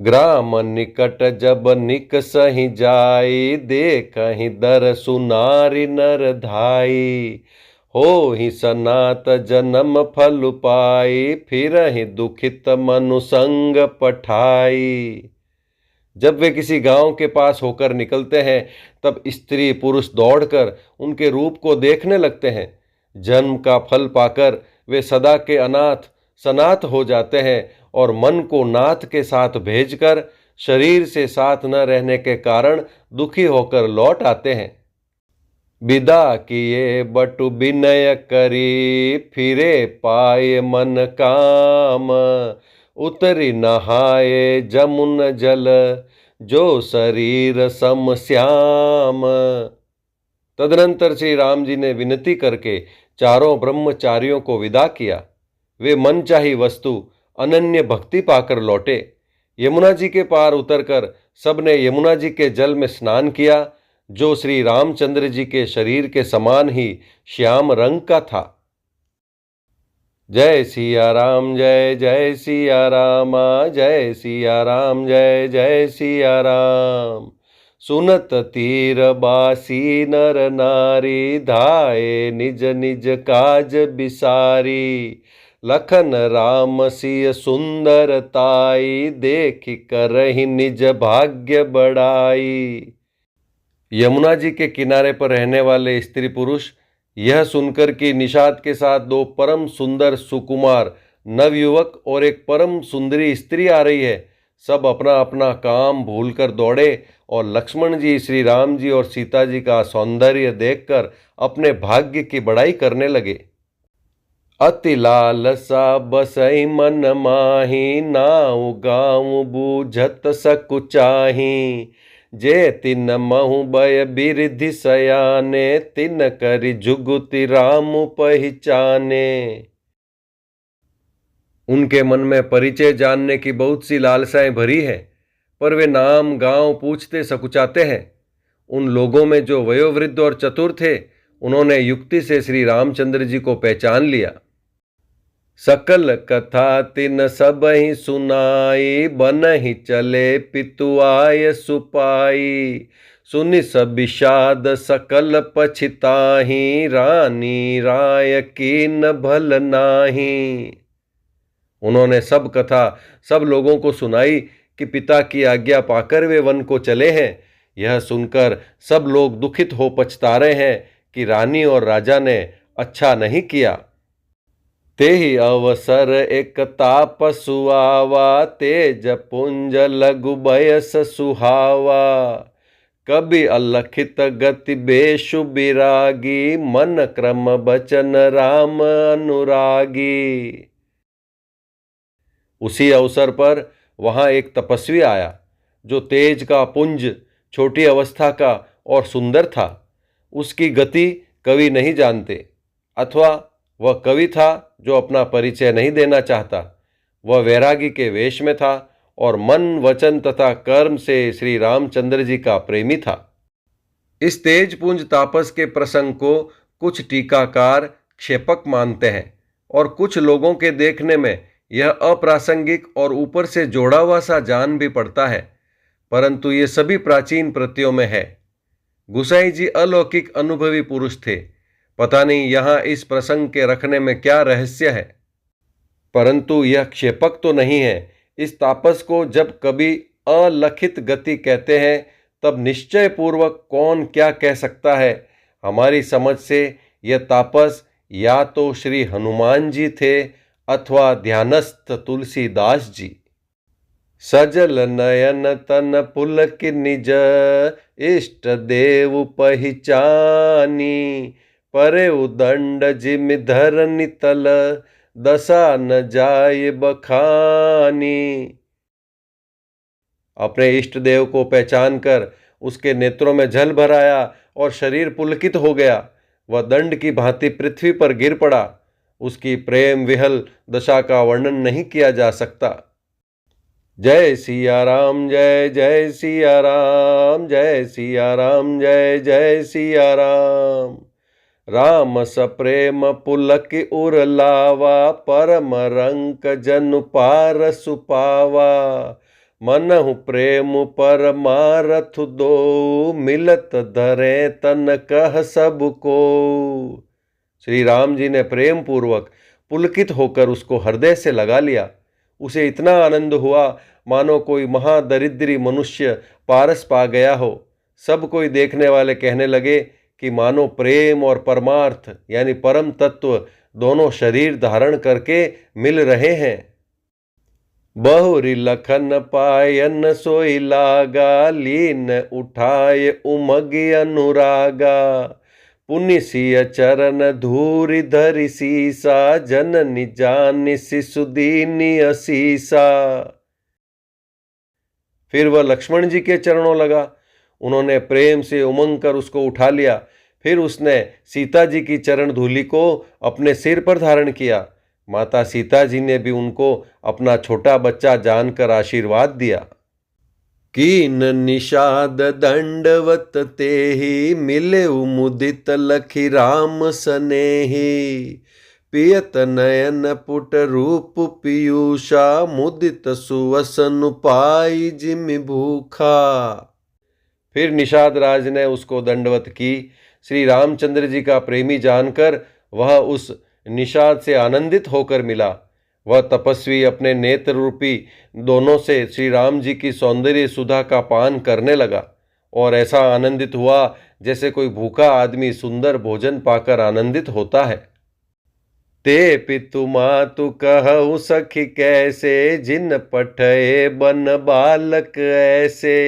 ग्राम निकट जब निकसहि जाई, देखहि दर सुनारी नर धाई। हो ही सनात जन्म फल पाई, फिरहि दुखित मनु संग पठाई। जब वे किसी गांव के पास होकर निकलते हैं तब स्त्री पुरुष दौड़कर उनके रूप को देखने लगते हैं। जन्म का फल पाकर वे सदा के अनाथ सनाथ हो जाते हैं और मन को नाथ के साथ भेजकर शरीर से साथ न रहने के कारण दुखी होकर लौट आते हैं। विदा किए बटु विनय करी, फिरे पाए मन काम। उतरी नहाए जमुन जल, जो शरीर सम श्याम। तदनंतर श्री राम जी ने विनती करके चारों ब्रह्मचारियों को विदा किया। वे मनचाही वस्तु अनन्य भक्ति पाकर लौटे। यमुना जी के पार उतरकर सबने यमुना जी के जल में स्नान किया, जो श्री रामचंद्र जी के शरीर के समान ही श्याम रंग का था। जय सिया राम जय जय सिया राम जय सिया राम जय जय सिया राम। सुनत तीर बासी नर नारी धाये निज निज काज बिसारी। लखन राम सिय सुंदर ताई देख करहि निज भाग्य बढ़ाई। यमुना जी के किनारे पर रहने वाले स्त्री पुरुष यह सुनकर कि निषाद के साथ दो परम सुंदर सुकुमार नवयुवक और एक परम सुंदरी स्त्री आ रही है, सब अपना अपना काम भूलकर दौड़े और लक्ष्मण जी, श्री राम जी और सीता जी का सौंदर्य देखकर अपने भाग्य की बड़ाई करने लगे। अति लालसा बसई मन माही, नाउ गाँव बूझत सकुचाही। जे तिन महु बय बिरिधि सयाने, तिन करि जुगुति राम पहचाने। उनके मन में परिचय जानने की बहुत सी लालसाएं भरी है, पर वे नाम गांव पूछते सकुचाते हैं। उन लोगों में जो वयोवृद्ध और चतुर थे, उन्होंने युक्ति से श्री रामचंद्र जी को पहचान लिया। सकल कथा तिन सबहि सुनाई, बनहि चले पितुआय सुपाई। सुनि सब विषाद सकल पछिताहि, रानी राय कीन भल नाही। उन्होंने सब कथा सब लोगों को सुनाई कि पिता की आज्ञा पाकर वे वन को चले हैं। यह सुनकर सब लोग दुखित हो पछता रहे हैं कि रानी और राजा ने अच्छा नहीं किया। तेहि अवसर एक तापसु आवा, तेज पुंज लघु बयस सुहावा। कवि अलखित गति बेशु बिरागी, मन क्रम बचन राम अनुरागी। उसी अवसर पर वहां एक तपस्वी आया, जो तेज का पुंज, छोटी अवस्था का और सुंदर था। उसकी गति कवि नहीं जानते, अथवा वह कवि था जो अपना परिचय नहीं देना चाहता। वह वैरागी के वेश में था और मन, वचन तथा कर्म से श्री रामचंद्र जी का प्रेमी था। इस तेजपुंज तापस के प्रसंग को कुछ टीकाकार क्षेपक मानते हैं और कुछ लोगों के देखने में यह अप्रासंगिक और ऊपर से जोड़ा हुआ सा जान भी पड़ता है, परंतु ये सभी प्राचीन प्रत्ययों में है। गुसाई जी अलौकिक अनुभवी पुरुष थे। पता नहीं यहाँ इस प्रसंग के रखने में क्या रहस्य है, परंतु यह क्षेपक तो नहीं है। इस तापस को जब कभी अलखित गति कहते हैं, तब निश्चय पूर्वक कौन क्या कह सकता है। हमारी समझ से यह तापस या तो श्री हनुमान जी थे अथवा ध्यानस्थ तुलसीदास जी। सजल नयन तन पुलक निज, इष्ट देव पहिचानी। परे उदंड जिम धरनि तल, दशा न जाय बखानी। अपने इष्ट देव को पहचान कर उसके नेत्रों में जल भर आया और शरीर पुलकित हो गया। वह दंड की भांति पृथ्वी पर गिर पड़ा। उसकी प्रेम विहल दशा का वर्णन नहीं किया जा सकता। जय सिया राम जय जय सिया राम, जय सिया राम जय जय सिया राम। राम सप्रेम पुलक उर लावा, परम रंक जनु पार सुपावा। मनहु प्रेम परमारथ दो, मिलत धरे तन कह सबको। श्री राम जी ने प्रेम पूर्वक पुलकित होकर उसको हृदय से लगा लिया। उसे इतना आनंद हुआ मानो कोई महादरिद्री मनुष्य पारस पा गया हो। सब कोई देखने वाले कहने लगे कि मानो प्रेम और परमार्थ यानी परम तत्व दोनों शरीर धारण करके मिल रहे हैं। बहुरी लखन पायन सोई लागा, लीन उठाय उमग अनुरागा। पुनि सिय चरण धूरि धरि सीसा, जननि जानि शिशु दीनि असीसा। फिर वह लक्ष्मण जी के चरणों लगा। उन्होंने प्रेम से उमंग कर उसको उठा लिया। फिर उसने सीता जी की चरण धूलि को अपने सिर पर धारण किया। माता सीता जी ने भी उनको अपना छोटा बच्चा जानकर आशीर्वाद दिया। कीन निषाद दंडवत तेहि, मिले मुदित लखी राम सनेहि। पियत नयन पुट रूप पीयूषा मुदित सुवसन पाई जिमि भूखा। फिर निषाद राज ने उसको दंडवत की। श्री रामचंद्र जी का प्रेमी जानकर वह उस निषाद से आनंदित होकर मिला। वह तपस्वी अपने नेत्र रूपी दोनों से श्री राम जी की सौंदर्य सुधा का पान करने लगा और ऐसा आनंदित हुआ जैसे कोई भूखा आदमी सुंदर भोजन पाकर आनंदित होता है। ते पितु मातु कहु सखी कैसे, जिन पठए बन बालक ऐसे।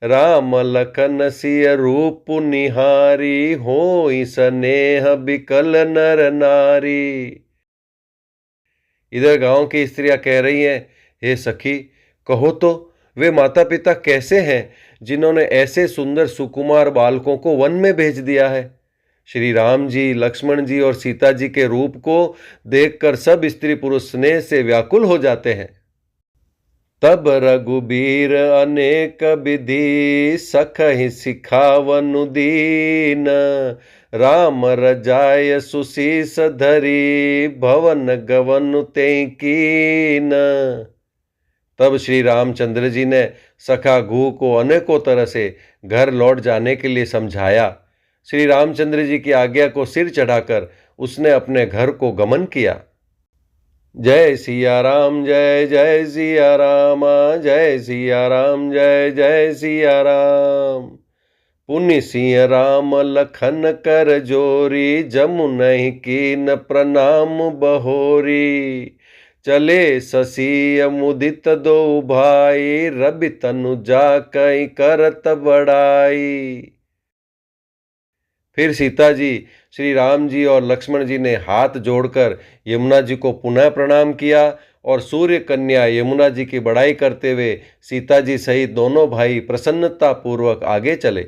राम लखन सिय रूप निहारी, होई स्नेह बिकल नर नारी। इधर गांव की स्त्रियां कह रही हैं, हे सखी कहो तो वे माता पिता कैसे हैं जिन्होंने ऐसे सुंदर सुकुमार बालकों को वन में भेज दिया है। श्री राम जी, लक्ष्मण जी और सीता जी के रूप को देखकर सब स्त्री पुरुष स्नेह से व्याकुल हो जाते हैं। तब रघुबीर अनेक विधि, सखहि सिखावनु दीन। राम रजाय सुशीस धरी, भवन गवनु तें कीन। तब श्री रामचंद्र जी ने सखा घू को अनेकों तरह से घर लौट जाने के लिए समझाया। श्री रामचंद्र जी की आज्ञा को सिर चढ़ाकर उसने अपने घर को गमन किया। जय सिया राम, जय जय सिया राम, जय सिया राम, जय जय सिया राम। पुनि सिंह राम लखन कर जोरी, जमुनहि कीन प्रणाम बहोरी। चले ससी मुदित दो भाई, रवि तनु जाकई करत बड़ाई। फिर सीता जी, श्री राम जी और लक्ष्मण जी ने हाथ जोड़कर यमुना जी को पुनः प्रणाम किया और सूर्य कन्या यमुना जी की बड़ाई करते हुए सीता जी सहित दोनों भाई प्रसन्नता पूर्वक आगे चले।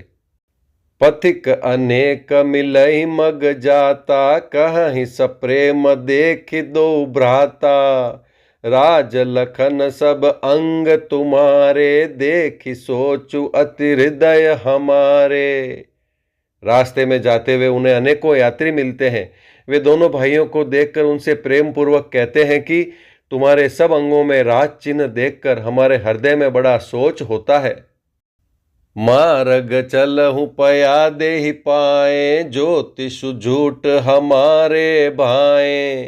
पथिक अनेक मिलई मग जाता, कहीं सप्रेम देख दो भ्राता। राज लखन सब अंग तुम्हारे, देखि सोचु अति हृदय हमारे। रास्ते में जाते हुए उन्हें अनेकों यात्री मिलते हैं। वे दोनों भाइयों को देखकर उनसे प्रेम पूर्वक कहते हैं कि तुम्हारे सब अंगों में राज चिन्ह देखकर हमारे हृदय में बड़ा सोच होता है। मार्ग चलहु पया देहि पाए, ज्योतिषु झूठ हमारे भाए।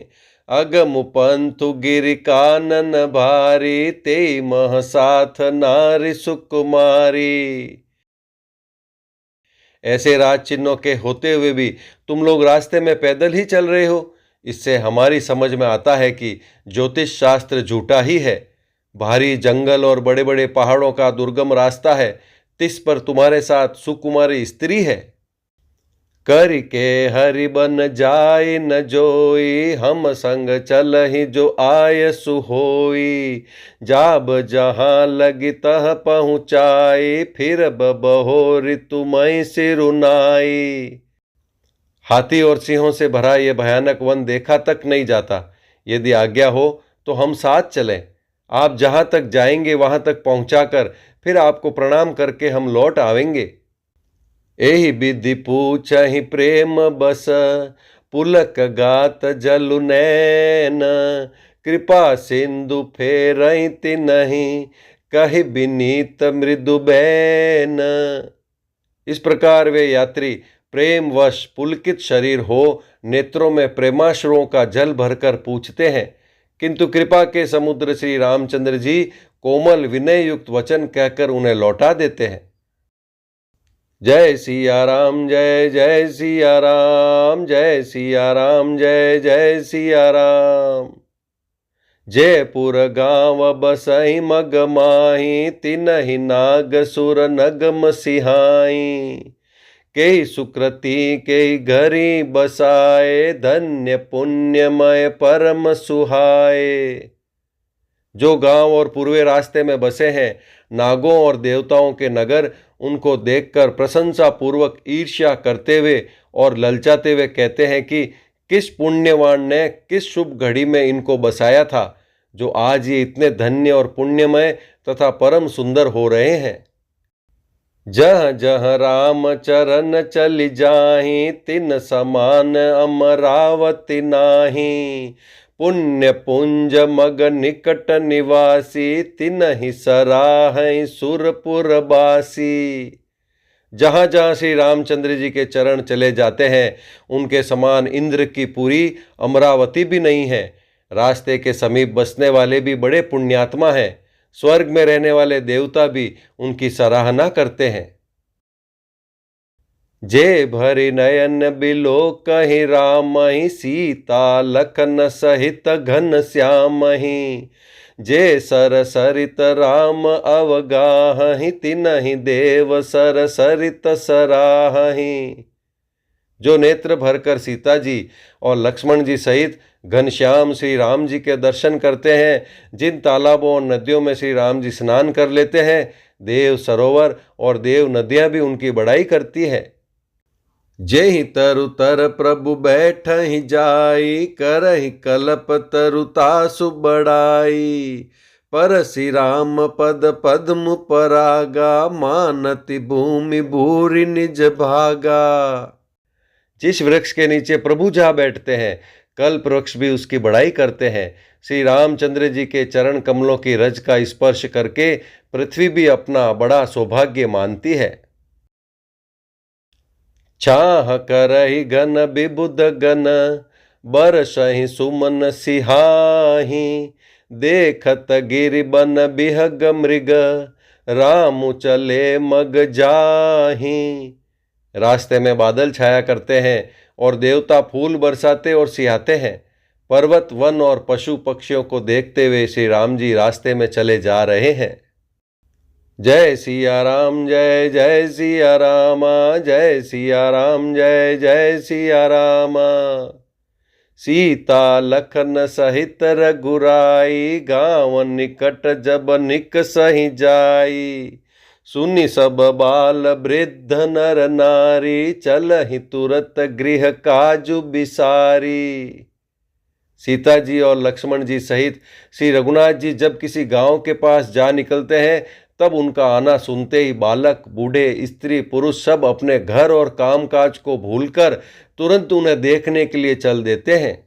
अगम पंथु गिरि कानन भारी, ते मह साथ नारी सुकुमारी। ऐसे राज चिन्हों के होते हुए भी तुम लोग रास्ते में पैदल ही चल रहे हो। इससे हमारी समझ में आता है कि ज्योतिष शास्त्र झूठा ही है। भारी जंगल और बड़े बड़े पहाड़ों का दुर्गम रास्ता है, तिस पर तुम्हारे साथ सुकुमारी स्त्री है। कर के हरि बन जाय न जोई, हम संग चलहि जो आय सुहोई। जाब जहाँ लगी तह पहुँचाई, फिर बहोरी तुम्हें सिरुनाई। हाथी और सिंहों से भरा ये भयानक वन देखा तक नहीं जाता। यदि आज्ञा हो तो हम साथ चलें। आप जहाँ तक जाएंगे वहाँ तक पहुँचाकर फिर आपको प्रणाम करके हम लौट आवेंगे। एहि विधि पूछहि प्रेम बस, पुलक गात जलु नैन। कृपा सिंधु फेरहि तिन्हि, कहि विनीत मृदु बैन। इस प्रकार वे यात्री प्रेमवश पुलकित शरीर हो, नेत्रों में प्रेमाश्रुओं का जल भरकर पूछते हैं, किंतु कृपा के समुद्र श्री रामचंद्र जी कोमल विनय युक्त वचन कहकर उन्हें लौटा देते हैं। जय सिया राम, जय जय सिया राम, जय सिया राम, जय जय सिया राम। जयपुर गाँव बसहि मग माही, तिनहि नाग सुर नगम सिहाई। के सुकृति के घरी बसाए, धन्य पुण्यमय परम सुहाए। जो गांव और पूर्वे रास्ते में बसे हैं, नागों और देवताओं के नगर, उनको देखकर प्रशंसा पूर्वक ईर्ष्या करते हुए और ललचाते हुए कहते हैं कि किस पुण्यवान ने किस शुभ घड़ी में इनको बसाया था, जो आज ये इतने धन्य और पुण्यमय तथा परम सुंदर हो रहे हैं। जह जह राम चरण चल जाहि, तिन समान अमरावती नाही। पुण्य पुंज मग निकट निवासी, तिनहि सराहै सुरपुर बासी। जहाँ जहाँ श्री रामचंद्र जी के चरण चले जाते हैं, उनके समान इंद्र की पुरी अमरावती भी नहीं है। रास्ते के समीप बसने वाले भी बड़े पुण्यात्मा हैं। स्वर्ग में रहने वाले देवता भी उनकी सराहना करते हैं। जे भरि नयन बिलो कहि रामहि, सीता लखन सहित घन श्यामहि। जे सर सरित राम अवगाहि, तिनहि देव सर सरित सराहि। जो नेत्र भरकर सीता जी और लक्ष्मण जी सहित घनश्याम श्री राम जी के दर्शन करते हैं, जिन तालाबों और नदियों में श्री राम जी स्नान कर लेते हैं, देव सरोवर और देव नदियां भी उनकी बड़ाई करती है। जेहि तरु तर प्रभु बैठहि जाई, करहि कलप तरु तासु बड़ाई। परसि राम पद पद्म परागा, मानति भूमि भूरि निज भागा। जिस वृक्ष के नीचे प्रभु जा बैठते हैं, कल्प वृक्ष भी उसकी बड़ाई करते हैं। श्री रामचंद्र जी के चरण कमलों की रज का स्पर्श करके पृथ्वी भी अपना बड़ा सौभाग्य मानती है। छाह करहि घन विबुध गन, बरसहि सुमन सिहाहि। देखत गिरि बन बिहग मृग, राम चले मग जाहि। रास्ते में बादल छाया करते हैं और देवता फूल बरसाते और सिहाते हैं। पर्वत, वन और पशु पक्षियों को देखते हुए श्री राम जी रास्ते में चले जा रहे हैं। जय सिया राम, जय जय सिया रामा, जय सिया राम, जय जय सिया रामा। सीता लखन सहित रघुराई, गाँव निकट जब निक सहि जाई। सुनि सब बाल वृद्ध नर नारी, चलहि तुरत गृह काजु बिसारी। सीता जी और लक्ष्मण जी सहित श्री रघुनाथ जी जब किसी गांव के पास जा निकलते हैं, तब उनका आना सुनते ही बालक, बूढ़े, स्त्री, पुरुष सब अपने घर और कामकाज को भूलकर तुरंत उन्हें देखने के लिए चल देते हैं।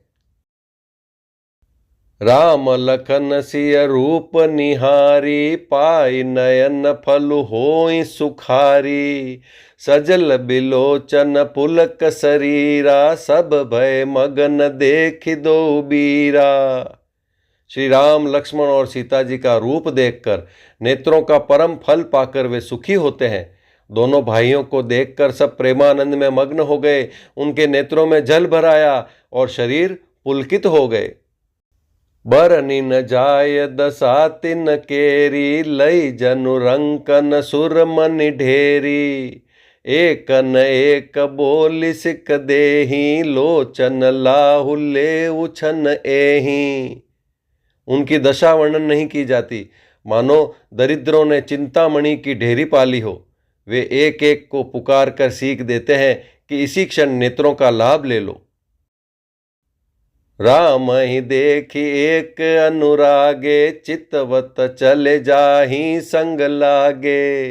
राम लखन सिय रूप निहारी, पाई नयन फलु होई सुखारी। सजल बिलोचन पुलक शरीरा, सब भय मगन देख दो बीरा। श्री राम, लक्ष्मण और सीता जी का रूप देखकर, नेत्रों का परम फल पाकर वे सुखी होते हैं। दोनों भाइयों को देखकर सब प्रेमानंद में मग्न हो गए। उनके नेत्रों में जल भर आया और शरीर पुलकित हो गए। बरनि न जाय दशा तिन केरी, लई जनु रंकन सुर मनि ढेरी। एक न एक बोली सिक देही, लोचन लाहुले उछन एही। उनकी दशा वर्णन नहीं की जाती, मानो दरिद्रों ने चिंतामणि की ढेरी पाली हो। वे एक एक को पुकार कर सीख देते हैं कि इसी क्षण नेत्रों का लाभ ले लो। राम ही देखी एक अनुरागे, चितवत चले जाही संग लागे।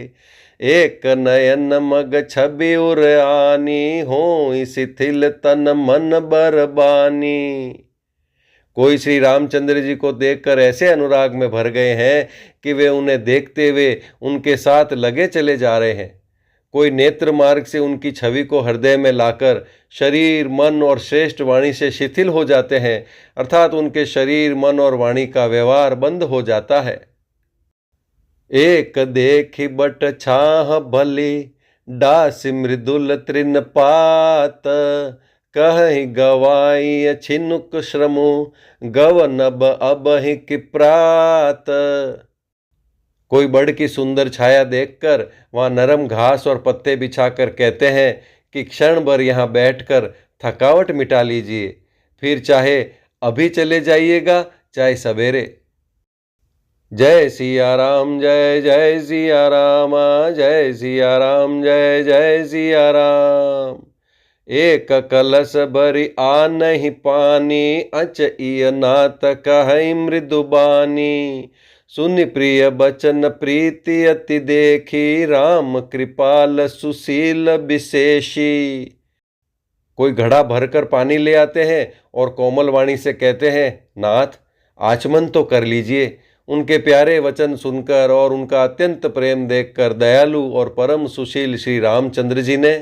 एक नयन मग छवि उर आनी, हो शिथिल तन मन बरबानी। कोई श्री रामचंद्र जी को देखकर ऐसे अनुराग में भर गए हैं कि वे उन्हें देखते हुए उनके साथ लगे चले जा रहे हैं। कोई नेत्र मार्ग से उनकी छवि को हृदय में लाकर शरीर, मन और श्रेष्ठ वाणी से शिथिल हो जाते हैं, अर्थात उनके शरीर, मन और वाणी का व्यवहार बंद हो जाता है। एक देखि बट छाह भली, डास मृदुल तृण पात। कहि गवाई छिनुक श्रमो, गव नब अबहि किप्रात। कोई बड़ की सुंदर छाया देखकर वहाँ नरम घास और पत्ते बिछाकर कहते हैं कि क्षण भर यहाँ बैठकर थकावट मिटा लीजिए, फिर चाहे अभी चले जाइएगा, चाहे सवेरे। जय सिया राम, जय जय सिया रामा, जय सिया राम, जय जय सिया राम। एक कलश भरि आनहि पानी, अच इय नाथ कहै मृदुबानी। सुनि प्रिय बचन प्रीति अति देखी, राम कृपाल सुशील विशेषी। कोई घड़ा भरकर पानी ले आते हैं और कोमल वाणी से कहते हैं, नाथ आचमन तो कर लीजिए। उनके प्यारे वचन सुनकर और उनका अत्यंत प्रेम देखकर दयालु और परम सुशील श्री रामचंद्र जी ने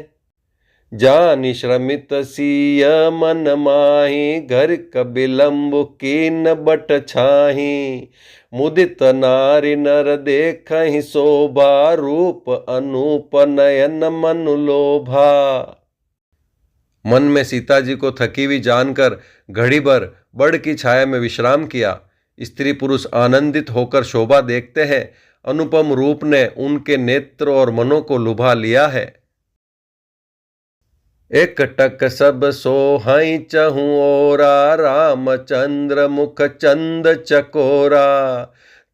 जानि श्रमित सिय मन माही, घर कबिलम्ब कीन बट छाही। मुदित नारी नर देखहि शोभा, रूप अनूप नयन मनु लोभा। मन में सीता जी को थकी हुई जानकर घड़ी भर बड़ की छाया में विश्राम किया। स्त्री पुरुष आनंदित होकर शोभा देखते हैं। अनुपम रूप ने उनके नेत्र और मनों को लुभा लिया है। एक टक सब सोहाई चहु ओरा, रामचंद्र मुख चंद चकोरा।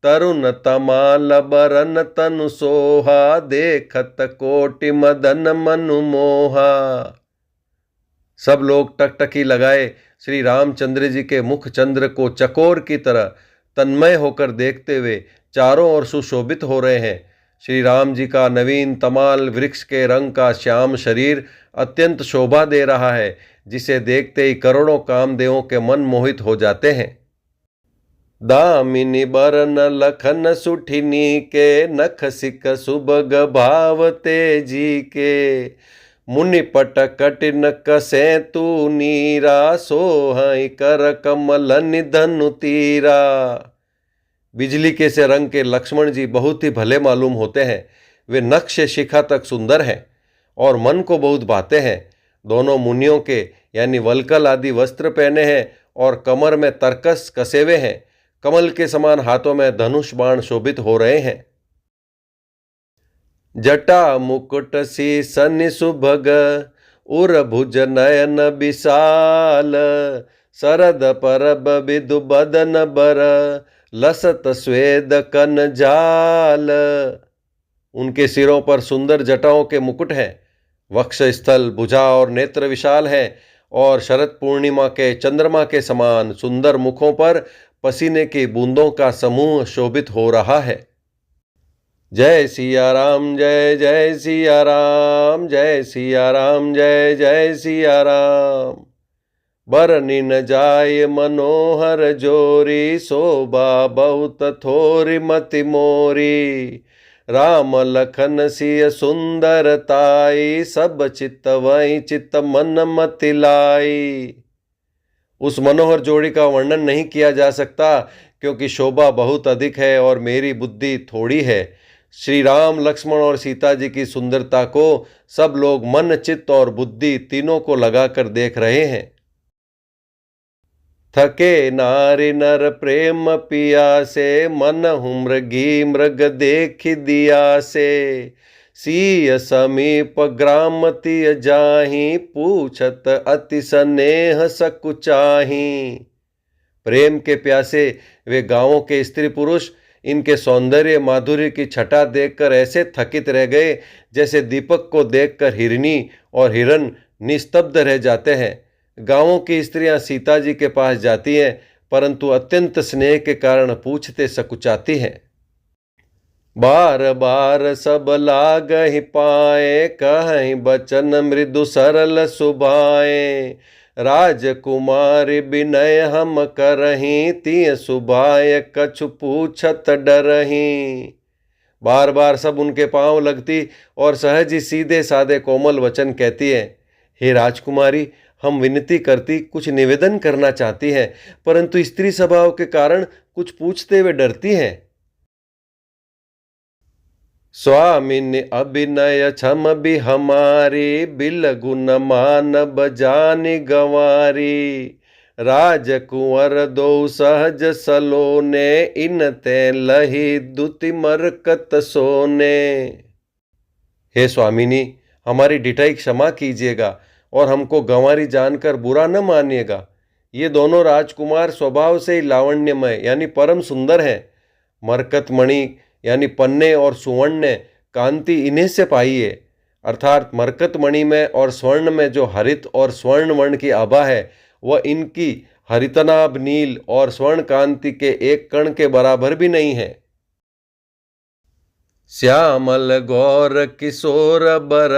तरुण तमाल बरन तनु सोहा, देखत कोटि मदन मनु मोहा। सब लोग टकटकी लगाए श्री रामचंद्र जी के मुख चंद्र को चकोर की तरह तन्मय होकर देखते हुए चारों ओर सुशोभित हो रहे हैं। श्री राम जी का नवीन तमाल वृक्ष के रंग का श्याम शरीर अत्यंत शोभा दे रहा है, जिसे देखते ही करोड़ों कामदेवों के मन मोहित हो जाते हैं। दामिनी बरन लखन सुठिनी के, नख सिक सुबग भाव तेजी के। मुनि पट कटिन कसे तू नीरा, सोहई कर कमल निधनु तीरा। बिजली के से रंग के लक्ष्मण जी बहुत ही भले मालूम होते हैं। वे नख से शिखा तक सुंदर हैं और मन को बहुत भाते हैं। दोनों मुनियों के यानी वल्कल आदि वस्त्र पहने हैं और कमर में तरकस कसे हुए हैं। कमल के समान हाथों में धनुष बाण शोभित हो रहे हैं। जटा मुकुट शीसन सुभग, उर भुज नयन विशाल। शरद परब विदु बदन बर, लसत स्वेद कन जाल। उनके सिरों पर सुंदर जटाओं के मुकुट हैं। वक्ष स्थल, भुजा और नेत्र विशाल हैं और शरद पूर्णिमा के चंद्रमा के समान सुंदर मुखों पर पसीने की बूंदों का समूह शोभित हो रहा है। जय सिया राम जय जय सिया राम, जय सिया राम जय जय सिया राम। बरनि न जाय मनोहर जोरी, शोभा बहुत थोरी मति मोरी। राम लखन सिय सुंदरताई, सब चित्त वही चित्त मन मति लाई। उस मनोहर जोड़ी का वर्णन नहीं किया जा सकता, क्योंकि शोभा बहुत अधिक है और मेरी बुद्धि थोड़ी है। श्री राम, लक्ष्मण और सीता जी की सुंदरता को सब लोग मन, चित्त और बुद्धि तीनों को लगाकर देख रहे हैं। थके नारी नर प्रेम पिया से, मन हूँ मृगी मृग देख दिया से। सीय समीप ग्राम तिय जाही, पूछत अति स्नेह सकुचाही। प्रेम के प्यासे वे गांवों के स्त्री पुरुष इनके सौंदर्य माधुर्य की छटा देखकर ऐसे थकित रह गए, जैसे दीपक को देखकर हिरनी और हिरन निस्तब्ध रह जाते हैं। गांवों की स्त्रियां सीता जी के पास जाती हैं, परंतु अत्यंत स्नेह के कारण पूछते सकुचाती हैं। बार बार सब लागहि पाए, कहीं बचन मृदु सरल सुभाए। राजकुमारी विनय हम करहीं, तिय सुभाय कछु पूछत डरहीं। बार बार सब उनके पांव लगती और सहज ही सीधे साधे कोमल वचन कहती है। हे राजकुमारी, हम विनती करती कुछ निवेदन करना चाहती हैं, परंतु स्त्री स्वभाव के कारण कुछ पूछते हुए डरती हैं। स्वामिनी अभिनय क्षम भी हमारी, बिल गुण मानब जानि गंवारी। राजकुंवर दो सहज सलोने, इन ते लही दुति मरकत सोने। हे स्वामिनी, हमारी डिठाई क्षमा कीजिएगा और हमको गंवारी जानकर बुरा न मानिएगा। ये दोनों राजकुमार स्वभाव से ही लावण्यमय यानी परम सुंदर हैं। मरकत मणि यानी पन्ने और सुवर्ण कांति इन्हीं से पाई है, अर्थात मरकत मणि में और स्वर्ण में जो हरित और स्वर्ण वर्ण की आभा है, वह इनकी हरितनाभ नील और स्वर्ण कांति के एक कण के बराबर भी नहीं है। श्यामल गौर किशोर बर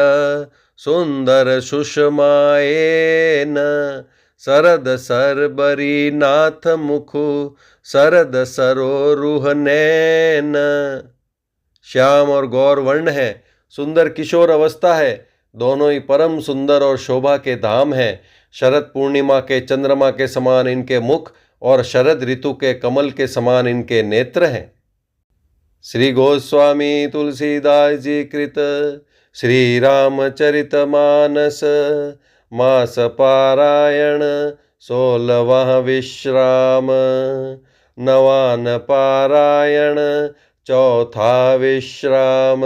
सुंदर सुषमाएन शरद सरबरी नाथ मुखु शरद सरोरुह नैन। श्याम और गौर वर्ण है, सुंदर किशोर अवस्था है, दोनों ही परम सुंदर और शोभा के धाम हैं। शरद पूर्णिमा के चंद्रमा के समान इनके मुख और शरद ऋतु के कमल के समान इनके नेत्र हैं। श्री गोस्वामी तुलसीदास जी कृत श्री रामचरितमानस मास पारायण 16वां विश्राम नवान पारायण चौथा विश्राम।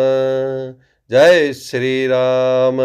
जय श्री राम।